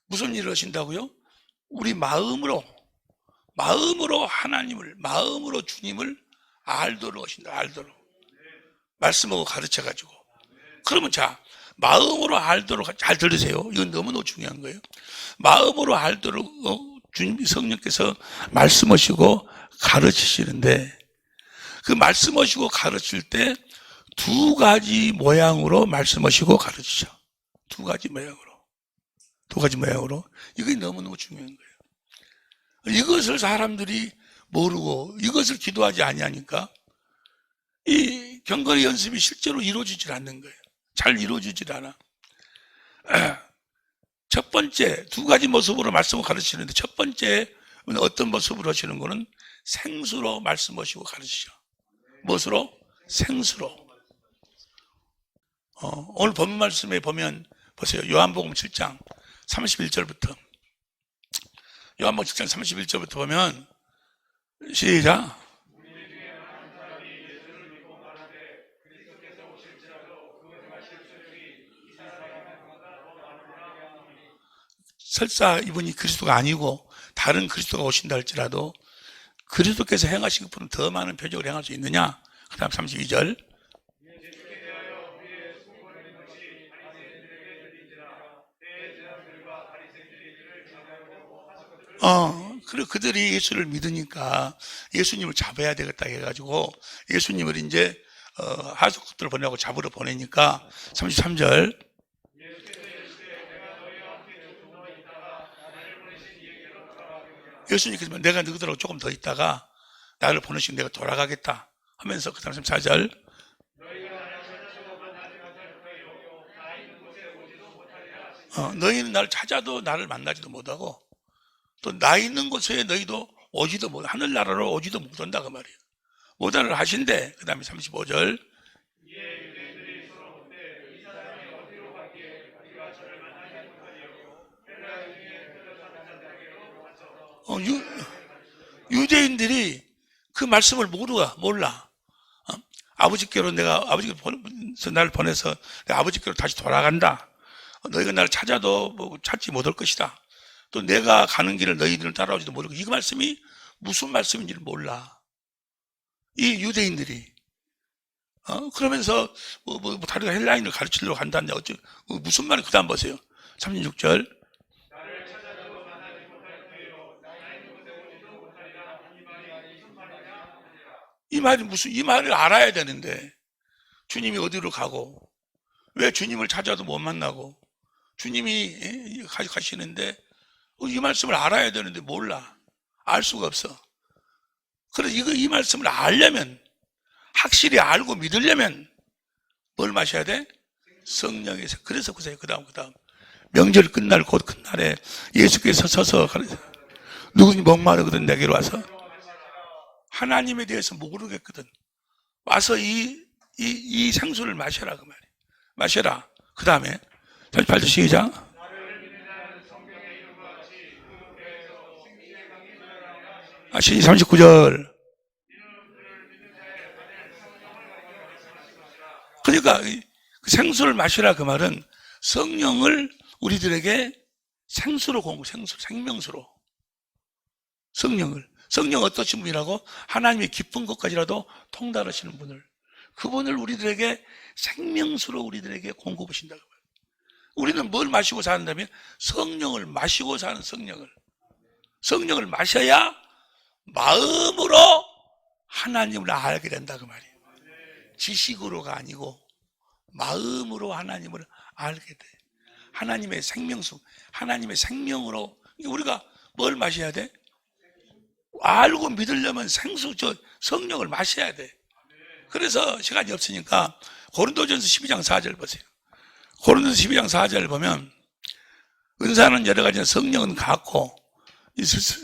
무슨 일을 하신다고요? 우리 마음으로 하나님을, 마음으로 주님을 알도록 하신다. 알도록. 말씀하고 가르쳐가지고. 그러면 마음으로 알도록, 잘 들으세요. 이건 너무너무 중요한 거예요. 마음으로 알도록 주님 성령께서 말씀하시고 가르치시는데 그 말씀하시고 가르칠 때 두 가지 모양으로 말씀하시고 가르치셔. 두 가지 모양으로. 이게 너무너무 중요한 거예요. 이것을 사람들이 모르고 이것을 기도하지 아니하니까 이 경건의 연습이 실제로 이루어지질 않는 거예요. 잘 이루어지질 않아. 첫 번째, 두 가지 모습으로 말씀을 가르치는데 첫 번째 어떤 모습으로 하시는 거는 생수로 말씀하시고 가르치셔. 무엇으로? 생수로. 오늘 본문 말씀에 보면 보세요. 요한복음 7장 31절부터 요한복음 7장 31절부터 보면 시작. 설사 이분이 그리스도가 아니고 다른 그리스도가 오신다 할지라도 그리스도께서 행하신 것보다 더 많은 표적을 행할 수 있느냐? 그 다음 32절. 그리고 그들이 예수를 믿으니까 예수님을 잡아야 되겠다 해가지고 예수님을 이제 하숙들을 보내고 잡으러 보내니까 33절. 예수님께서 내가 너희들하고 조금 더 있다가 나를 보내시고 내가 돌아가겠다 하면서 그 다음 34절. 너희는 나를 찾아도 나를 만나지도 못하고 또 나 있는 곳에 너희도 오지도 못, 하늘나라로 오지도 못한다 그 말이에요. 못하를 하신대. 그 다음에 35절. 유대인들이 그 말씀을 모르가 몰라. 아버지께로 내가 아버지께서 나를 보내서 내가 아버지께로 다시 돌아간다. 너희가 나를 찾아도 뭐 찾지 못할 것이다. 또 내가 가는 길을 너희들은 따라오지도 못할 것이다. 이 말씀이 무슨 말씀인지를 몰라. 이 유대인들이 그러면서 다리가 헬라인을 가르치려고 한다는데 무슨 말이 그다음 보세요. 36절. 이 말을 알아야 되는데 주님이 어디로 가고 왜 주님을 찾아도 못 만나고 주님이 가시는데 이 말씀을 알아야 되는데 몰라. 알 수가 없어. 그래서 이 말씀을 알려면 확실히 알고 믿으려면 뭘 마셔야 돼? 성령에서. 그래서 그 다음 명절 끝날 곧 끝날에 예수께서 서서 누구니 목마르거든 내게로 와서 하나님에 대해서 모르겠거든 와서 이 생수를 마셔라 그 말이에요. 마셔라. 그 다음에 38절 시작. 신이 39절. 그러니까 그 생수를 마시라 그 말은 성령을 우리들에게 생수로 생명수로 성령 어떠신 분이라고? 하나님의 기쁜 것까지라도 통달하시는 분을, 그분을 우리들에게 생명수로 우리들에게 공급하신다고 해요. 우리는 뭘 마시고 사는다면 성령을 마시고 사는 성령을 마셔야 마음으로 하나님을 알게 된다 그 말이에요. 지식으로가 아니고 마음으로 하나님을 알게 돼. 하나님의 생명수, 하나님의 생명으로. 우리가 뭘 마셔야 돼? 알고 믿으려면 성령을 마셔야 돼. 그래서 시간이 없으니까 고린도전서 12장 4절 보세요. 고린도전서 12장 4절 보면 은사는 여러 가지나 성령은 같고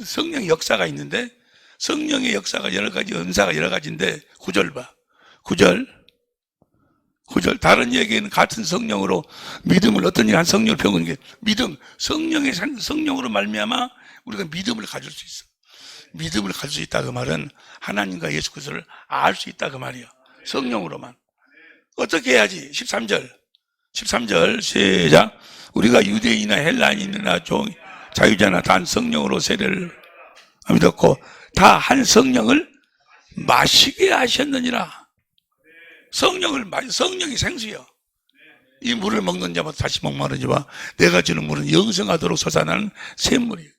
성령의 역사가 있는데 성령의 역사가 여러 가지, 은사가 여러 가지인데 9절 봐. 9절 다른 얘기는 같은 성령으로 믿음을 어떤 한 성령을 배우는 게 믿음, 성령으로 말미암아 우리가 믿음을 가질 수 있어. 믿음을 가질 수 있다 그 말은 하나님과 예수 그리스도를 알 수 있다 그 말이야. 성령으로만. 어떻게 해야지? 13절 시작. 우리가 유대인이나 헬라인이나 자유자나 단 성령으로 세례를 믿었고 다 한 성령을 마시게 하셨느니라. 성령이 생수요. 이 물을 먹는 자마다 다시 목마르지만 내가 주는 물은 영생하도록 솟아나는 샘물이에요.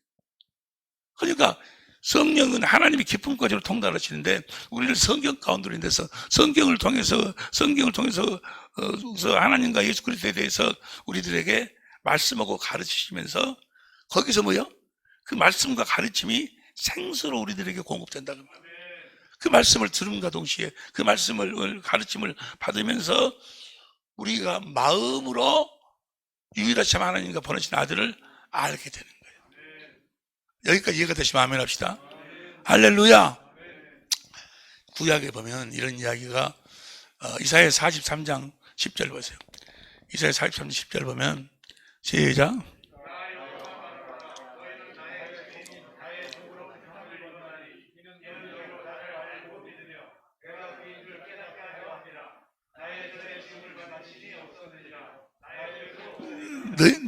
그러니까 성령은 하나님의 기쁨까지로 통달하시는데 우리는 성경 가운데로 인해서 성경을 통해서 하나님과 예수 그리스도에 대해서 우리들에게 말씀하고 가르치시면서 거기서 뭐요? 그 말씀과 가르침이 생수로 우리들에게 공급된다는 거예요. 그 말씀을 들음과 동시에 그 말씀을 가르침을 받으면서 우리가 마음으로 유일하신 하나님과 보내신 아들을 알게 되는 거예요. 여기까지 이해가 되시면 아멘 합시다. 할렐루야. 구약에 보면 이런 이야기가 이사야 43장 10절 보세요. 이사야 43장 10절 보면 시작.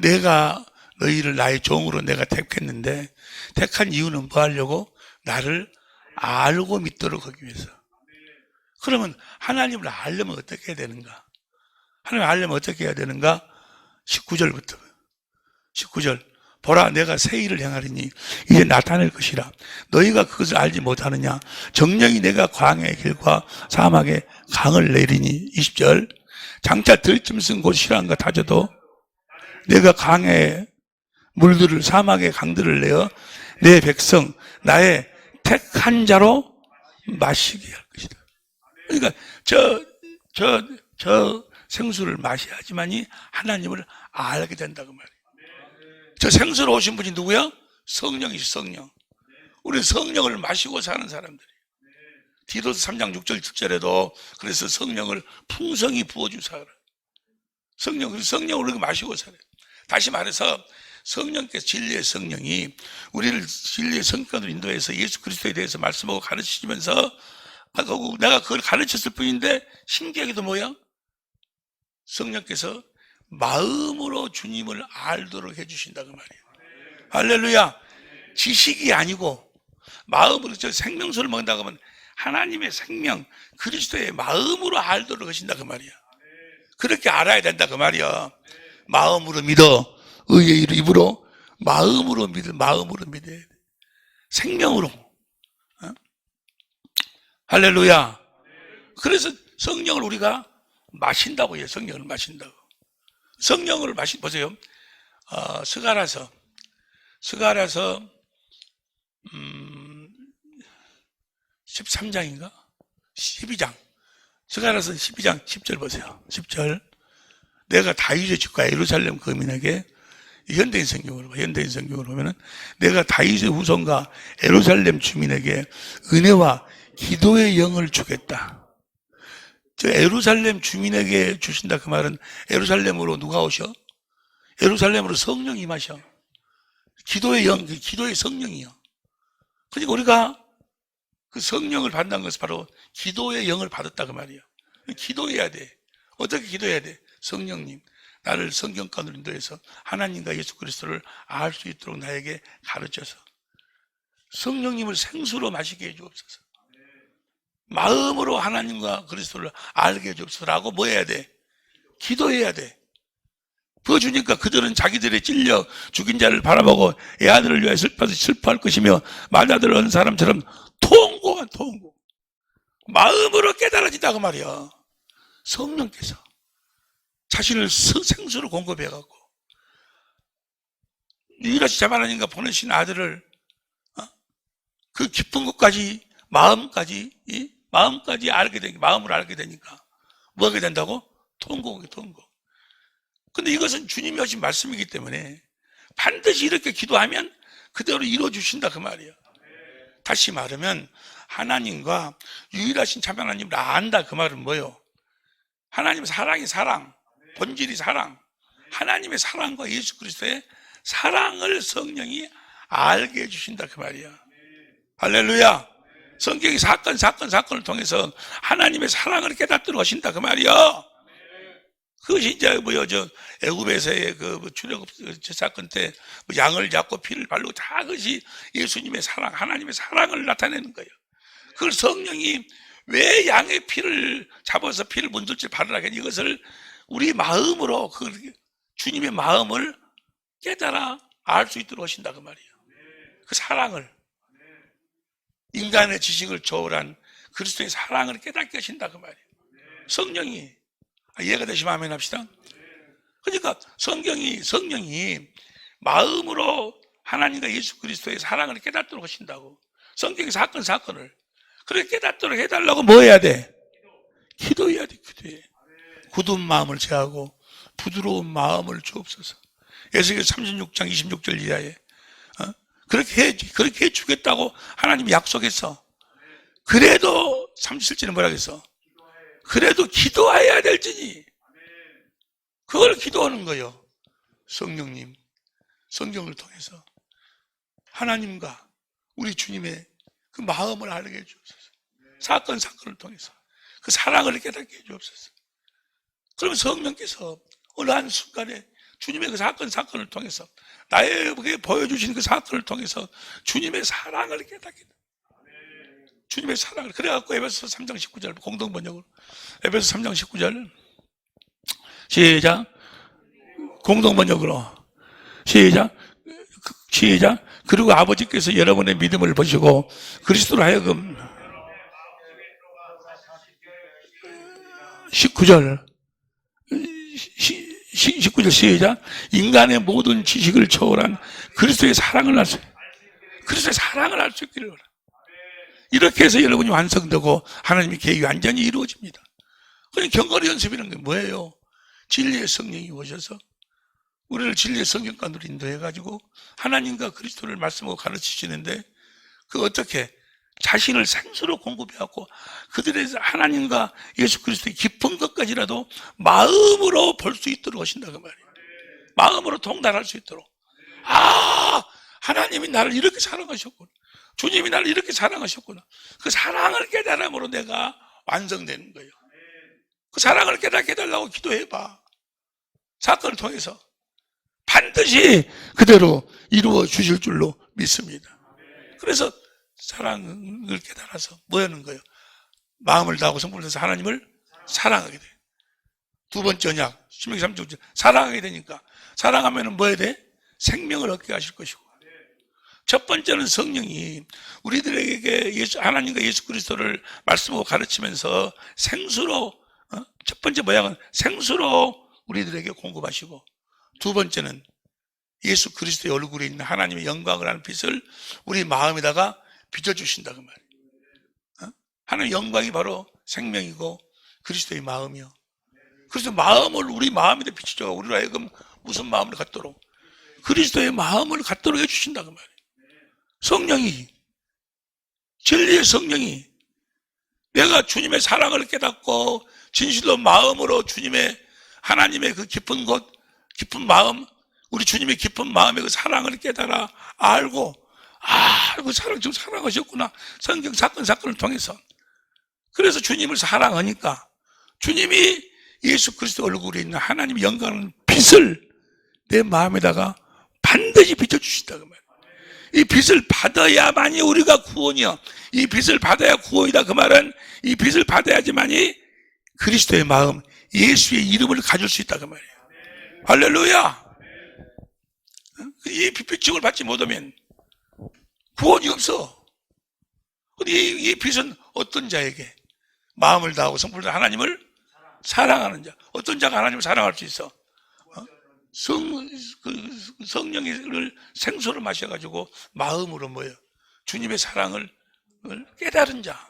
내가 너희를 나의 종으로 내가 택했는데 택한 이유는 뭐 하려고? 나를 알고 믿도록 하기 위해서. 그러면 하나님을 알려면 어떻게 해야 되는가? 하나님을 알려면 어떻게 해야 되는가? 19절부터 19절 보라 내가 새 일을 행하리니 이제 나타낼 것이라 너희가 그것을 알지 못하느냐? 정령이 내가 광야의 길과 사막에 강을 내리니 20절 장차 들짐승 곧 실한가 다져도 내가 강에 물들을 사막의 강들을 내어 내 백성 나의 택한 자로 마시게 할 것이다. 그러니까 저 생수를 마셔야지만이 하나님을 알게 된다고 말이에요. 저 생수로 오신 분이 누구야? 성령이시, 성령. 우리는 성령을 마시고 사는 사람들이에요. 디도스 3장 6절 7절에도 그래서 성령을 풍성히 부어준 사람. 성령을 우리가 마시고 살아요. 다시 말해서 성령께서, 진리의 성령이 우리를 진리의 성격으로 인도해서 예수 그리스도에 대해서 말씀하고 가르치시면서 내가 그걸 가르쳤을 뿐인데 신기하게도 뭐야? 성령께서 마음으로 주님을 알도록 해주신다 그 말이에요. 할렐루야. 지식이 아니고 마음으로, 저 생명수를 먹는다고 하면 하나님의 생명, 그리스도의 마음으로 알도록 하신다 그 말이야. 그렇게 알아야 된다 그 말이야. 마음으로 믿어. 의의 입으로 마음으로 믿어야 돼. 생명으로. 어? 할렐루야. 그래서 성령을 우리가 마신다고 해요. 성령을 마신다고. 성령을 보세요. 스가랴서 13장인가? 12장. 스가랴서 12장 10절 보세요. 10절. 내가 다윗의 집과 예루살렘 거민에게, 현대인 성경으로 보면은 내가 다윗의 후손과 예루살렘 주민에게 은혜와 기도의 영을 주겠다. 저 예루살렘 주민에게 주신다 그 말은 예루살렘으로 누가 오셔? 예루살렘으로 성령이 임하셔. 기도의 영, 기도의 성령이요. 그러니까 우리가 그 성령을 받는 것은 바로 기도의 영을 받았다 그 말이에요. 기도해야 돼. 어떻게 기도해야 돼? 성령님, 나를 성경권으로 인도해서 하나님과 예수 그리스도를 알 수 있도록 나에게 가르쳐서 성령님을 생수로 마시게 해주옵소서. 마음으로 하나님과 그리스도를 알게 해주옵소서라고 뭐 해야 돼? 기도해야 돼. 그거 주니까 그들은 자기들의 찔려 죽인 자를 바라보고 애 아들을 위하여 슬퍼할 것이며 맏아들을 얻은 사람처럼 통곡한 통곡. 마음으로 깨달아진다고 말이야. 성령께서 자신을 생수로 공급해갖고 유일하신 참 하나님과 보내신 아들을 그 깊은 것까지 마음까지 알게 되니까, 마음으로 알게 되니까 뭐 하게 된다고? 통곡. 근데 이것은 주님이 하신 말씀이기 때문에 반드시 이렇게 기도하면 그대로 이루어주신다 그 말이에요. 다시 말하면 하나님과 유일하신 참 하나님을 안다 그 말은 뭐예요? 하나님의 사랑이 사랑, 본질이 사랑, 하나님의 사랑과 예수 그리스도의 사랑을 성령이 알게 해주신다 그 말이야. 할렐루야. 성경이 사건을 통해서 하나님의 사랑을 깨닫도록 하신다 그 말이야. 그것이 이제 애굽에서의 출애굽 사건 때 양을 잡고 피를 바르고 다 그것이 예수님의 사랑, 하나님의 사랑을 나타내는 거예요. 그걸 성령이 왜 양의 피를 잡아서 피를 문질질 바르라 했니? 이것을 우리 마음으로 주님의 마음을 깨달아 알 수 있도록 하신다 그 말이에요. 그 사랑을, 인간의 지식을 초월한 그리스도의 사랑을 깨닫게 하신다 그 말이에요. 성령이. 이해가 되시면 아멘 합시다. 그러니까 성령이 마음으로 하나님과 예수 그리스도의 사랑을 깨닫도록 하신다고. 성경의 사건을 그렇게 깨닫도록 해달라고 뭐 해야 돼? 기도해야 돼. 기도해. 굳은 마음을 제하고 부드러운 마음을 주옵소서. 에스겔 36장 26절 이하에 그렇게 해주겠다고 하나님이 약속했어. 그래도 37절에 뭐라 그랬어? 그래도 기도해야 될지니. 그걸 기도하는 거예요. 성령님, 성경을 통해서 하나님과 우리 주님의 그 마음을 알게 해주옵소서. 사건을 통해서 그 사랑을 깨닫게 해주옵소서. 그러면 성령께서 어느 한 순간에 주님의 그 사건을 통해서 나에게 보여주신 그 사건을 통해서 주님의 사랑을 깨닫게 돼. 주님의 사랑을. 그래갖고 에베소 3장 19절 공동번역으로 에베소 3장 19절 시작. 공동번역으로 시작. 그리고 아버지께서 여러분의 믿음을 보시고 그리스도로 하여금 19절 19절 시작. 인간의 모든 지식을 초월한 그리스도의 사랑을 알 수 있기를 바랍니다. 이렇게 해서 여러분이 완성되고 하나님의 계획이 완전히 이루어집니다. 그냥 경건의 연습이라는 게 뭐예요? 진리의 성령이 오셔서 우리를 진리의 성경관으로 인도해가지고 하나님과 그리스도를 말씀하고 가르치시는데 그 어떻게 자신을 생수로 공급해갖고 그들의 하나님과 예수 그리스도의 깊은 것까지라도 마음으로 볼 수 있도록 하신다 그 말이에요. 마음으로 통달할 수 있도록. 아, 하나님이 나를 이렇게 사랑하셨구나. 주님이 나를 이렇게 사랑하셨구나. 그 사랑을 깨달음으로 내가 완성되는 거예요. 그 사랑을 깨닫게 해달라고 기도해봐. 사건을 통해서 반드시 그대로 이루어 주실 줄로 믿습니다. 그래서 사랑을 깨달아서 뭐 하는 거예요? 마음을 다하고 성품을 다해서 하나님을 사랑하게 돼요. 두 번째 언약, 신명기 3장 사랑하게 되니까 사랑하면 뭐 해야 돼? 생명을 얻게 하실 것이고, 첫 번째는 성령이 우리들에게 하나님과 예수 그리스도를 말씀하고 가르치면서 생수로 첫 번째 모양은 생수로 우리들에게 공급하시고, 두 번째는 예수 그리스도의 얼굴에 있는 하나님의 영광을 하는 빛을 우리 마음에다가 비춰주신다 그 말이에요. 하나님의 영광이 바로 생명이고 그리스도의 마음이요. 그래서 마음을 우리 마음에다 비춰줘. 우리로 하여금 무슨 마음을 갖도록? 그리스도의 마음을 갖도록 해주신다 그 말이에요. 성령이, 진리의 성령이 내가 주님의 사랑을 깨닫고 진실로 마음으로 주님의 하나님의 그 깊은 곳, 깊은 마음, 우리 주님의 깊은 마음의 그 사랑을 깨달아 알고, 그 사랑 좀 사랑하셨구나. 성경 사건을 통해서. 그래서 주님을 사랑하니까 주님이 예수 그리스도 얼굴에 있는 하나님의 영광의 빛을 내 마음에다가 반드시 비춰주신다 그 말이에요. 이 빛을 받아야만이 우리가 구원이요. 이 빛을 받아야 구원이다 그 말은 이 빛을 받아야지만이 그리스도의 마음, 예수의 이름을 가질 수 있다 그 말이에요. 할렐루야. 이 빛비침을 받지 못하면 구원이 없어. 이 빛은 어떤 자에게? 마음을 다하고 성품을 다하고 하나님을 사랑하는 자. 어떤 자가 하나님을 사랑할 수 있어? 성령을 생수를 마셔가지고 마음으로 뭐예요? 주님의 사랑을 깨달은 자.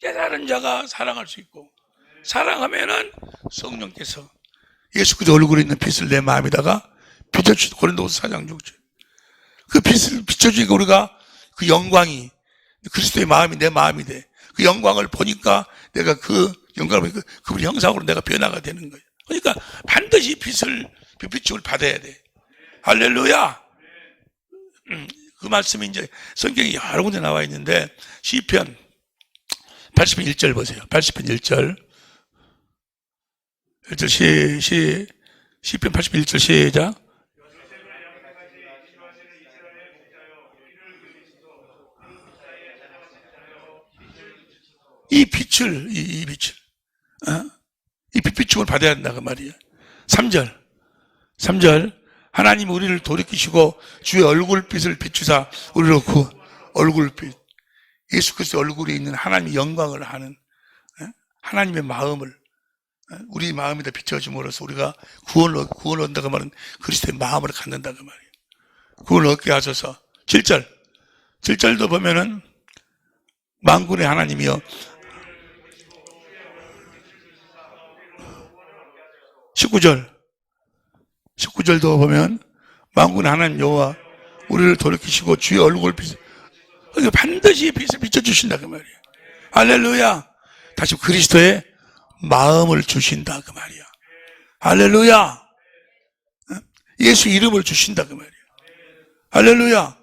깨달은 자가 사랑할 수 있고, 사랑하면은 성령께서 예수 그리스도 얼굴에 있는 빛을 내 마음에다가 비춰주시고, 고린도후서 4장 6절. 그 빛을 비춰주니까 우리가 그 영광이 그리스도의 마음이 내 마음이 돼. 그 영광을 보니까 내가 그 영광을 보니까 그분의 형상으로 내가 변화가 되는 거예요. 그러니까 반드시 빛비침을 받아야 돼. 할렐루야. 그 말씀이 이제 성경에 여러 군데 나와 있는데 시편 80편 1절 보세요. 80편 1절. 1절 시편 80편 1절 시작. 이 빛을 이 빛비침을 받아야 한다 그 말이에요. 3절 하나님 우리를 돌이키시고 주의 얼굴빛을 비추사 우리로 그 얼굴빛, 예수 그리스도 얼굴에 있는 하나님의 영광을 하는 하나님의 마음을 우리 마음에다 비춰줌으로써 우리가 구원을 얻는다 그 말은 그리스도의 마음을 갖는다 그 말이에요. 구원을 얻게 하셔서 7절도 보면은 만군의 하나님이여 19절도 보면 만군의 하나님 여호와 우리를 돌이키시고 주의 얼굴빛, 반드시 빛을 비춰주신다 그 말이에요. 할렐루야. 다시 그리스도의 마음을 주신다 그 말이야. 할렐루야. 예수 이름을 주신다 그 말이야. 할렐루야.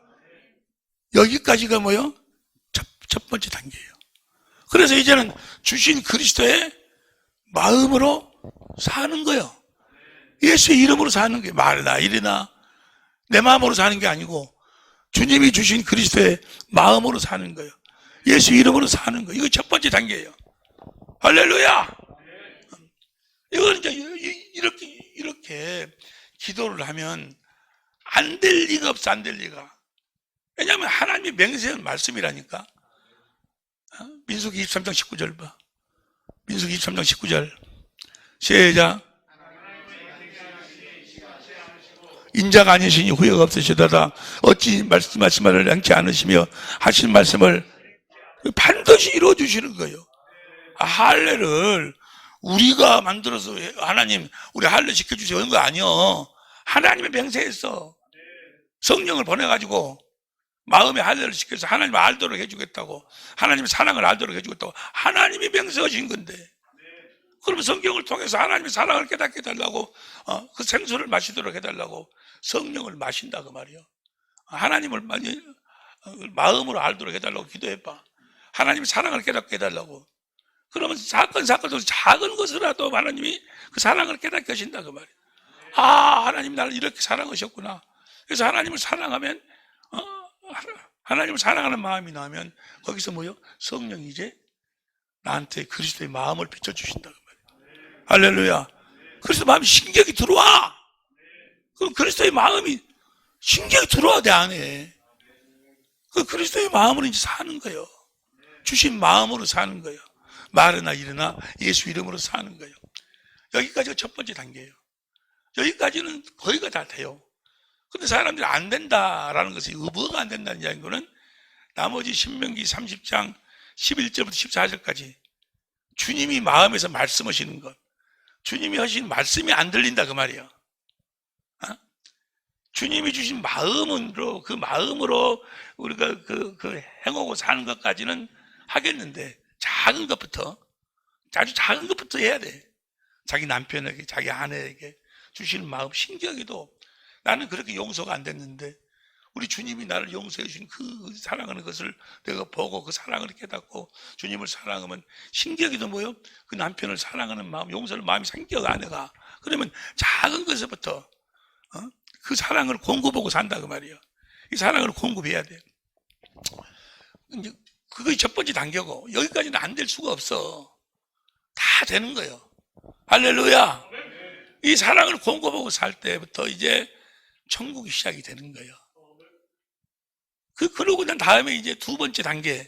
여기까지가 뭐요? 첫 번째 단계예요. 그래서 이제는 주신 그리스도의 마음으로 사는 거예요. 예수의 이름으로 사는 거예요. 말이나 일이나 내 마음으로 사는 게 아니고 주님이 주신 그리스도의 마음으로 사는 거예요. 예수 이름으로 사는 거예요. 이거 첫 번째 단계예요. 할렐루야. 이건 이제 이렇게 기도를 하면 안 될 리가 없어. 안 될 리가. 왜냐하면 하나님의 맹세한 말씀이라니까. 민수기 23장 19절 봐. 민수기 23장 19절 시작. 인자가 아니시니 후회가 없으시다다 어찌 말씀하신 말을 양치 않으시며 하신 말씀을 반드시 이루어주시는 거예요. 할례를 우리가 만들어서 하나님 우리 할례 시켜주세요 이런 거 아니요. 하나님의 맹세했어. 성령을 보내가지고 마음의 할례를 시켜서 하나님을 알도록 해주겠다고, 하나님의 사랑을 알도록 해주겠다고 하나님이 맹세하신 건데, 그러면 성경을 통해서 하나님의 사랑을 깨닫게 해달라고, 그 생수를 마시도록 해달라고 성령을 마신다 그 말이요. 하나님을 마음으로 알도록 해달라고 기도해봐. 하나님의 사랑을 깨닫게 해달라고. 그러면 사건 속에서 작은 것이라도 하나님이 그 사랑을 깨닫게 하신다 그 말이에요. 하나님 나를 이렇게 사랑하셨구나. 그래서 하나님을 사랑하면, 하나님을 사랑하는 마음이 나면 거기서 뭐요? 성령이 이제 나한테 그리스도의 마음을 비춰주신다 그 말이에요. 할렐루야. 그리스도 마음이 신격이 들어와. 그럼 그리스도의 마음이 신격이 들어와 내 안에. 그 그리스도의 마음으로 이제 사는 거예요. 주신 마음으로 사는 거예요. 말이나 일이나 예수 이름으로 사는 거예요. 여기까지가 첫 번째 단계예요. 여기까지는 거의가 다 돼요. 근데 사람들이 안 된다라는 것이, 뭐가 안 된다는 이야기는 나머지 신명기 30장 11절부터 14절까지 주님이 마음에서 말씀하시는 것, 주님이 하신 말씀이 안 들린다 그 말이에요. 주님이 주신 마음으로, 그 마음으로 우리가 그 행하고 사는 것까지는 하겠는데, 작은 것부터, 아주 작은 것부터 해야 돼. 자기 남편에게, 자기 아내에게 주시는 마음, 신기하게도 나는 그렇게 용서가 안 됐는데 우리 주님이 나를 용서해 주신 그 사랑하는 것을 내가 보고 그 사랑을 깨닫고 주님을 사랑하면 신기하게도 뭐요? 그 남편을 사랑하는 마음, 용서를 마음이 생겨 아내가. 그러면 작은 것부터 그 사랑을 공급하고 산다 그 말이에요. 이 사랑을 공급해야 돼. 이제 그것이 첫 번째 단계고, 여기까지는 안 될 수가 없어. 다 되는 거예요. 할렐루야. 이 사랑을 공급하고 살 때부터 이제 천국이 시작이 되는 거예요. 그러고 난 다음에 이제 두 번째 단계,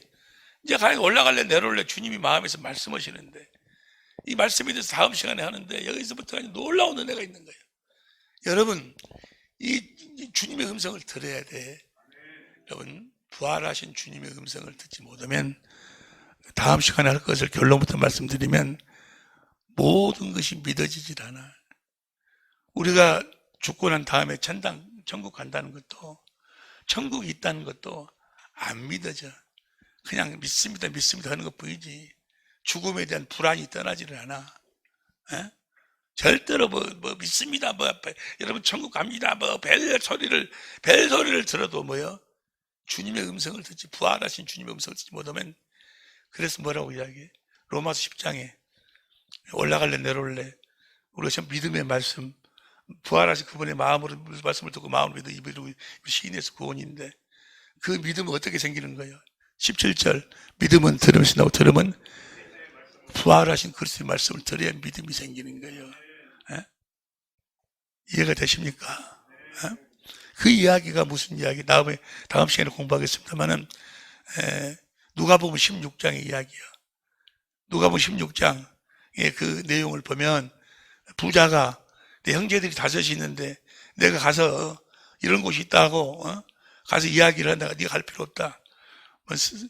이제 올라갈래 내려올래 주님이 마음에서 말씀하시는데, 이 말씀에 대해서 다음 시간에 하는데, 여기서부터 놀라운 은혜가 있는 거예요. 여러분, 이 주님의 음성을 들어야 돼. 여러분, 부활하신 주님의 음성을 듣지 못하면, 다음 시간에 할 것을 결론부터 말씀드리면 모든 것이 믿어지질 않아. 우리가 죽고 난 다음에 천국 간다는 것도, 천국이 있다는 것도 안 믿어져. 그냥 믿습니다 하는 것 뿐이지 죽음에 대한 불안이 떠나지를 않아. 절대로 믿습니다, 여러분 천국 갑니다, 벨 소리를 들어도 뭐요? 주님의 음성을 듣지, 부활하신 주님의 음성을 듣지 못하면, 그래서 뭐라고 이야기해? 로마서 10장에 올라갈래 내려올래, 우리가 참 믿음의 말씀, 부활하신 그분의 마음으로 말씀을 듣고 마음으로 믿어 입으로 시인해서 구원인데, 그 믿음은 어떻게 생기는 거예요? 17절, 믿음은 들음에서 나고 들음은 부활하신 그리스도의 말씀을 들어야 믿음이 생기는 거예요. 이해가 되십니까? 그 이야기가 무슨 이야기? 다음 시간에 공부하겠습니다만은, 누가복음 16장의 이야기야. 누가복음 16장의 그 내용을 보면, 부자가 내 형제들이 5이 있는데 내가 가서 이런 곳이 있다고 가서 이야기를 한다. 네가 갈 필요 없다.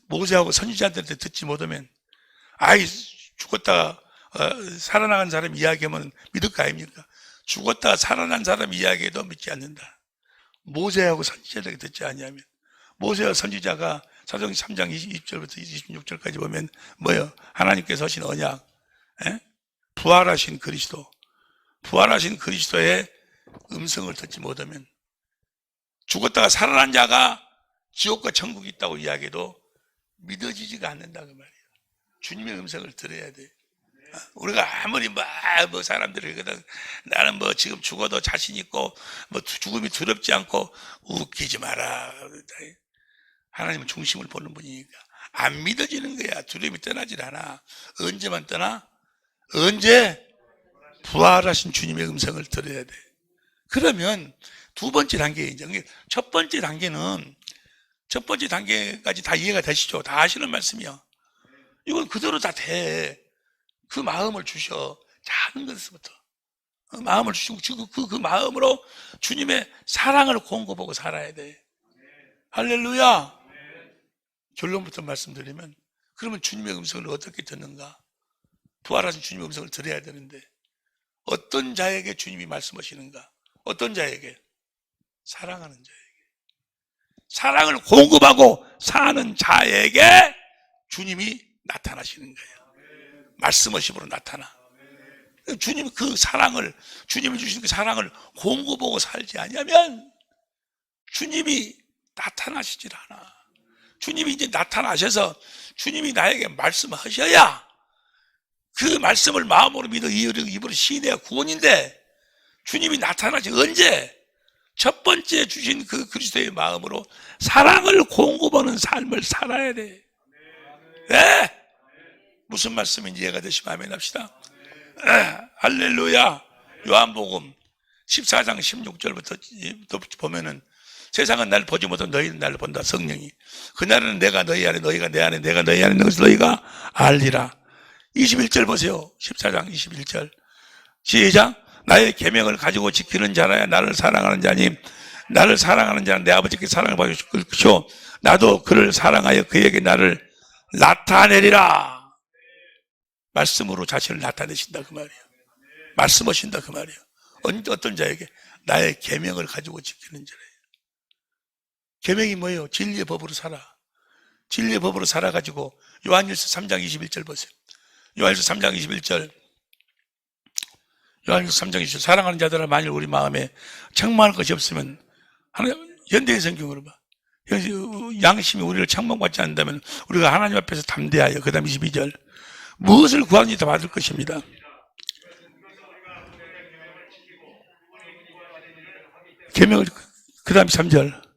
모세하고 선지자들한테 듣지 못하면, 죽었다가 살아나간 사람 이야기하면 믿을 거 아닙니까? 죽었다가 살아난 사람 이야기해도 믿지 않는다. 모세하고 선지자들에게 듣지 아니하면, 모세와 선지자가 사도행전 3장 20절부터 26절까지 보면 뭐예요? 하나님께서 하신 언약, 부활하신 그리스도의 음성을 듣지 못하면, 죽었다가 살아난 자가 지옥과 천국이 있다고 이야기해도 믿어지지가 않는다 그 말이에요. 주님의 음성을 들어야 돼. 우리가 아무리 사람들이 그러거든, 나는 지금 죽어도 자신 있고 죽음이 두렵지 않고, 웃기지 마라. 하나님은 중심을 보는 분이니까 안 믿어지는 거야. 두려움이 떠나질 않아. 언제만 떠나? 언제? 부활하신 주님의 음성을 들어야 돼. 그러면 두 번째 단계에, 이제 첫 번째 단계까지 다 이해가 되시죠? 다 아시는 말씀이요. 이건 그대로 다 돼. 그 마음을 주셔. 작은 것부터 마음을 주시고, 그 마음으로 주님의 사랑을 공급하고 살아야 돼. 할렐루야. 결론부터 말씀드리면, 그러면 주님의 음성을 어떻게 듣는가? 부활하신 주님의 음성을 들어야 되는데, 어떤 자에게 주님이 말씀하시는가? 어떤 자에게? 사랑하는 자에게. 사랑을 공급하고 사는 자에게 주님이 나타나시는 거예요. 말씀하심으로 나타나. 주님 그 사랑을, 주님이 주신 그 사랑을 공급하고 살지 않으면 주님이 나타나시질 않아. 주님이 이제 나타나셔서 주님이 나에게 말씀하셔야 그 말씀을 마음으로 믿어 입으로 시인해야 구원인데, 주님이 나타나시 언제? 첫 번째 주신 그 그리스도의 마음으로 사랑을 공급하는 삶을 살아야 돼. 네? 무슨 말씀인지 이해가 되시면 아멘 합시다. 할렐루야. 요한복음 14장 16절부터 보면은 세상은 날 보지 못하고 너희는 나를 본다. 성령이. 그날은 내가 너희 안에, 너희가 내 안에, 내가 너희 안에, 그것을 너희가 알리라. 21절 보세요. 14장 21절. 시작. 나의 계명을 가지고 지키는 자라야 나를 사랑하는 자니, 나를 사랑하는 자는 내 아버지께 사랑을 받을 것이요 나도 그를 사랑하여 그에게 나를 나타내리라. 말씀으로 자신을 나타내신다 그 말이에요. 말씀하신다 그 말이에요. 어떤 자에게? 나의 계명을 가지고 지키는 자래요. 계명이 뭐예요? 진리의 법으로 살아. 진리의 법으로 살아가지고 요한일서 3장 21절 보세요. 요한일서 3장 21절. 요한일서 3장 21절. 사랑하는 자들아, 만일 우리 마음에 책망할 것이 없으면, 현대인 성경으로 봐. 양심이 우리를 책망받지 않는다면 우리가 하나님 앞에서 담대하여, 그 다음 22절. 무엇을 구하는지 다 받을 것입니다. 계명을, 그 다음 3절.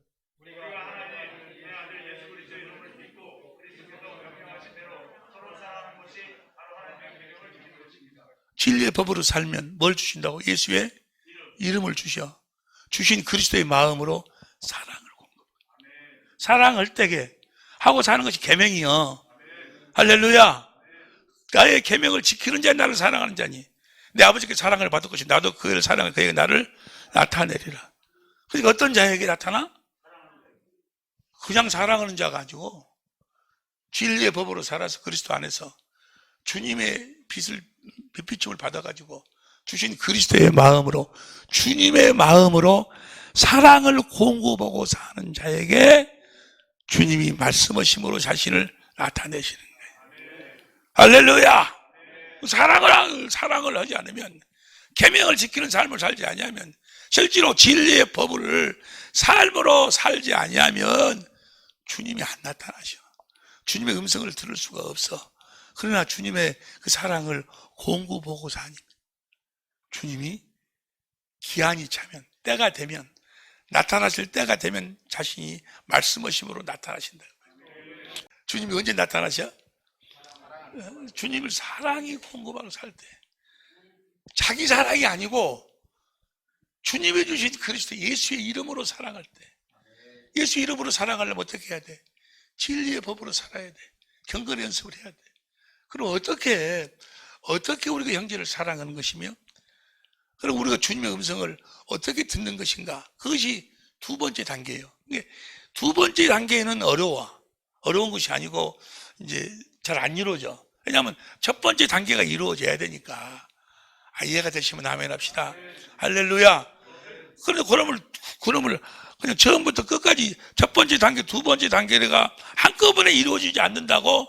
진리의 법으로 살면 뭘 주신다고? 예수의 이름을 주셔. 주신 그리스도의 마음으로 사랑을 공급해. 사랑을 때게 하고 사는 것이 계명이요. 할렐루야. 나의 계명을 지키는 자는 나를 사랑하는 자니, 내 아버지께 사랑을 받을 것이 나도 그를 사랑해 그에게 나를 나타내리라. 그러니까 어떤 자에게 나타나? 그냥 사랑하는 자가 아니고 진리의 법으로 살아서 그리스도 안에서 주님의 빛비춤을 받아가지고 주신 그리스도의 마음으로, 주님의 마음으로 사랑을 공급하고 사는 자에게 주님이 말씀하심으로 자신을 나타내시는 거예요. 할렐루야. 사랑을 하지 않으면, 계명을 지키는 삶을 살지 아니하면, 실제로 진리의 법을 삶으로 살지 아니하면 주님이 안 나타나셔. 주님의 음성을 들을 수가 없어. 그러나 주님의 그 사랑을 공급하고 사니 주님이 기한이 차면, 때가 되면, 나타나실 때가 되면 자신이 말씀하심으로 나타나신다. 주님이 언제 나타나셔? 주님을 사랑이 공급하고 살 때. 자기 사랑이 아니고 주님이 주신 그리스도 예수의 이름으로 사랑할 때. 예수 이름으로 사랑하려면 어떻게 해야 돼? 진리의 법으로 살아야 돼. 경건 연습을 해야 돼. 그럼 어떻게 우리가 형제를 사랑하는 것이며, 그럼 우리가 주님의 음성을 어떻게 듣는 것인가? 그것이 두 번째 단계예요. 두 번째 단계는 어려운 것이 아니고 이제 잘 안 이루어져. 왜냐하면 첫 번째 단계가 이루어져야 되니까. 이해가 되시면 아멘 합시다. 할렐루야. 그런데 그럼을 그냥 처음부터 끝까지 첫 번째 단계, 두 번째 단계가 한꺼번에 이루어지지 않는다고,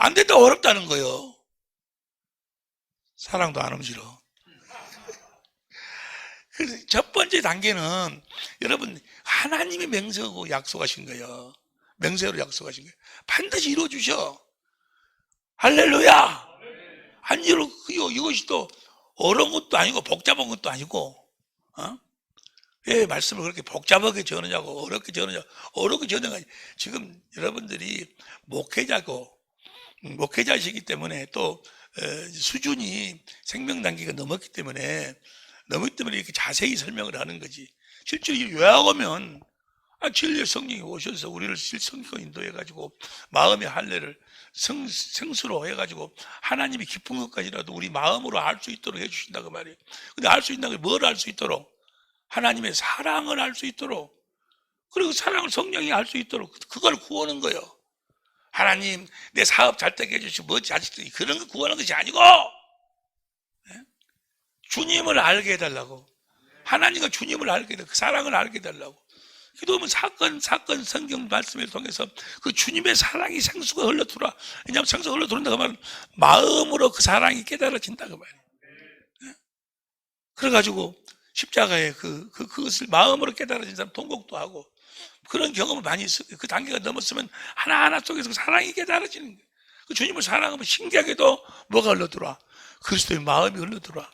안 된다고 어렵다는 거예요. 사랑도 안 움직여. 그래서 첫 번째 단계는 여러분 하나님이 맹세하고 약속하신 거예요. 맹세로 약속하신 거예요. 반드시 이루어 주셔. 할렐루야. 안 이루어. 이것이 또 어려운 것도 아니고 복잡한 것도 아니고, 왜 말씀을 그렇게 복잡하게 전하냐고, 어렵게 전하냐고. 어렵게 전하는 거 아니에요. 지금 여러분들이 목회자이시기 때문에 또 수준이 생명 단계가 넘었기 때문에 이렇게 자세히 설명을 하는 거지. 실제로 요약하면 진리의 성령이 오셔서 우리를 실성과 인도해가지고 마음의 할례를 생수로 해가지고 하나님이 기쁜 것까지라도 우리 마음으로 알 수 있도록 해주신다 그 말이에요. 근데 알 수 있는 게 뭘 알 수 있도록? 하나님의 사랑을 알 수 있도록, 그리고 사랑을 성령이 알 수 있도록 그걸 구하는 거예요. 하나님 내 사업 잘 되게 해주시고 뭐 자식들이 그런 거 구하는 것이 아니고 주님을 알게 해달라고, 하나님과 주님을 알게 돼, 그 사랑을 알게 되려고. 기도하면 사건 성경 말씀을 통해서 그 주님의 사랑이 생수가 흘러들어와. 왜냐하면 생수가 흘러들어온다고 말은 마음으로 그 사랑이 깨달아진다고 말이에요. 그래가지고 십자가에 그것을 마음으로 깨달아진 사람 통곡도 하고 그런 경험을 많이 있어요. 그 단계가 넘었으면 하나하나 속에서 그 사랑이 깨달아지는 거예요. 그 주님을 사랑하면 신기하게도 뭐가 흘러들어와? 그리스도의 마음이 흘러들어와.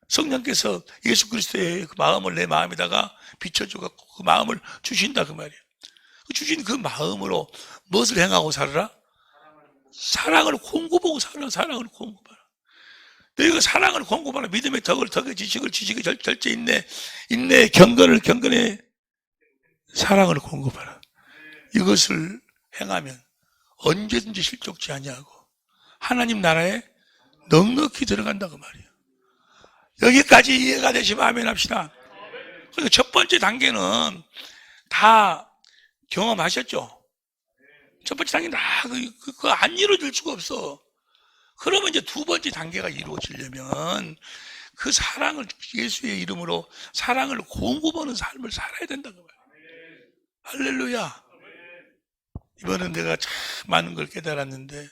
성령께서 예수 그리스도의 그 마음을 내 마음에다가 비춰주고 그 마음을 주신다 그 말이에요. 주신 그 마음으로 무엇을 행하고 살아라? 사랑을 공급하고 살아라. 사랑을 공급하라. 너희가 사랑을 공급하라. 믿음의 덕을 지식을 절제 인내 경건에 사랑을 공급하라. 이것을 행하면 언제든지 실족지 아니하고 하나님 나라에 넉넉히 들어간다고 말이에요. 여기까지 이해가 되시면 아멘 합시다. 그러니까 첫 번째 단계는 다 경험하셨죠? 첫 번째 단계는 다 그거 안 이루어질 수가 없어. 그러면 이제 두 번째 단계가 이루어지려면 그 사랑을 예수의 이름으로 사랑을 공급하는 삶을 살아야 된다고 말이에요. 할렐루야. 이번엔 내가 참 많은 걸 깨달았는데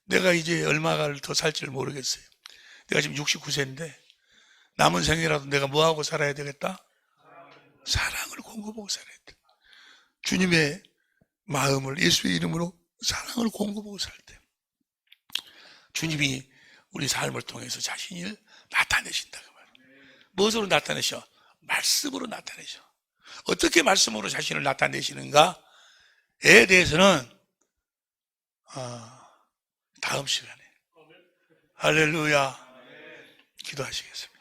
내가 이제 얼마를 더 살지를 모르겠어요. 내가 지금 69세인데 남은 생이라도 내가 뭐하고 살아야 되겠다? 사랑을 공급하고 살아야 돼. 주님의 마음을 예수의 이름으로 사랑을 공급하고 살 때 주님이 우리 삶을 통해서 자신을 나타내신다고 말이에요. 무엇으로 나타내셔? 말씀으로 나타내셔. 어떻게 말씀으로 자신을 나타내시는가에 대해서는 다음 시간에 할렐루야 기도하시겠습니다.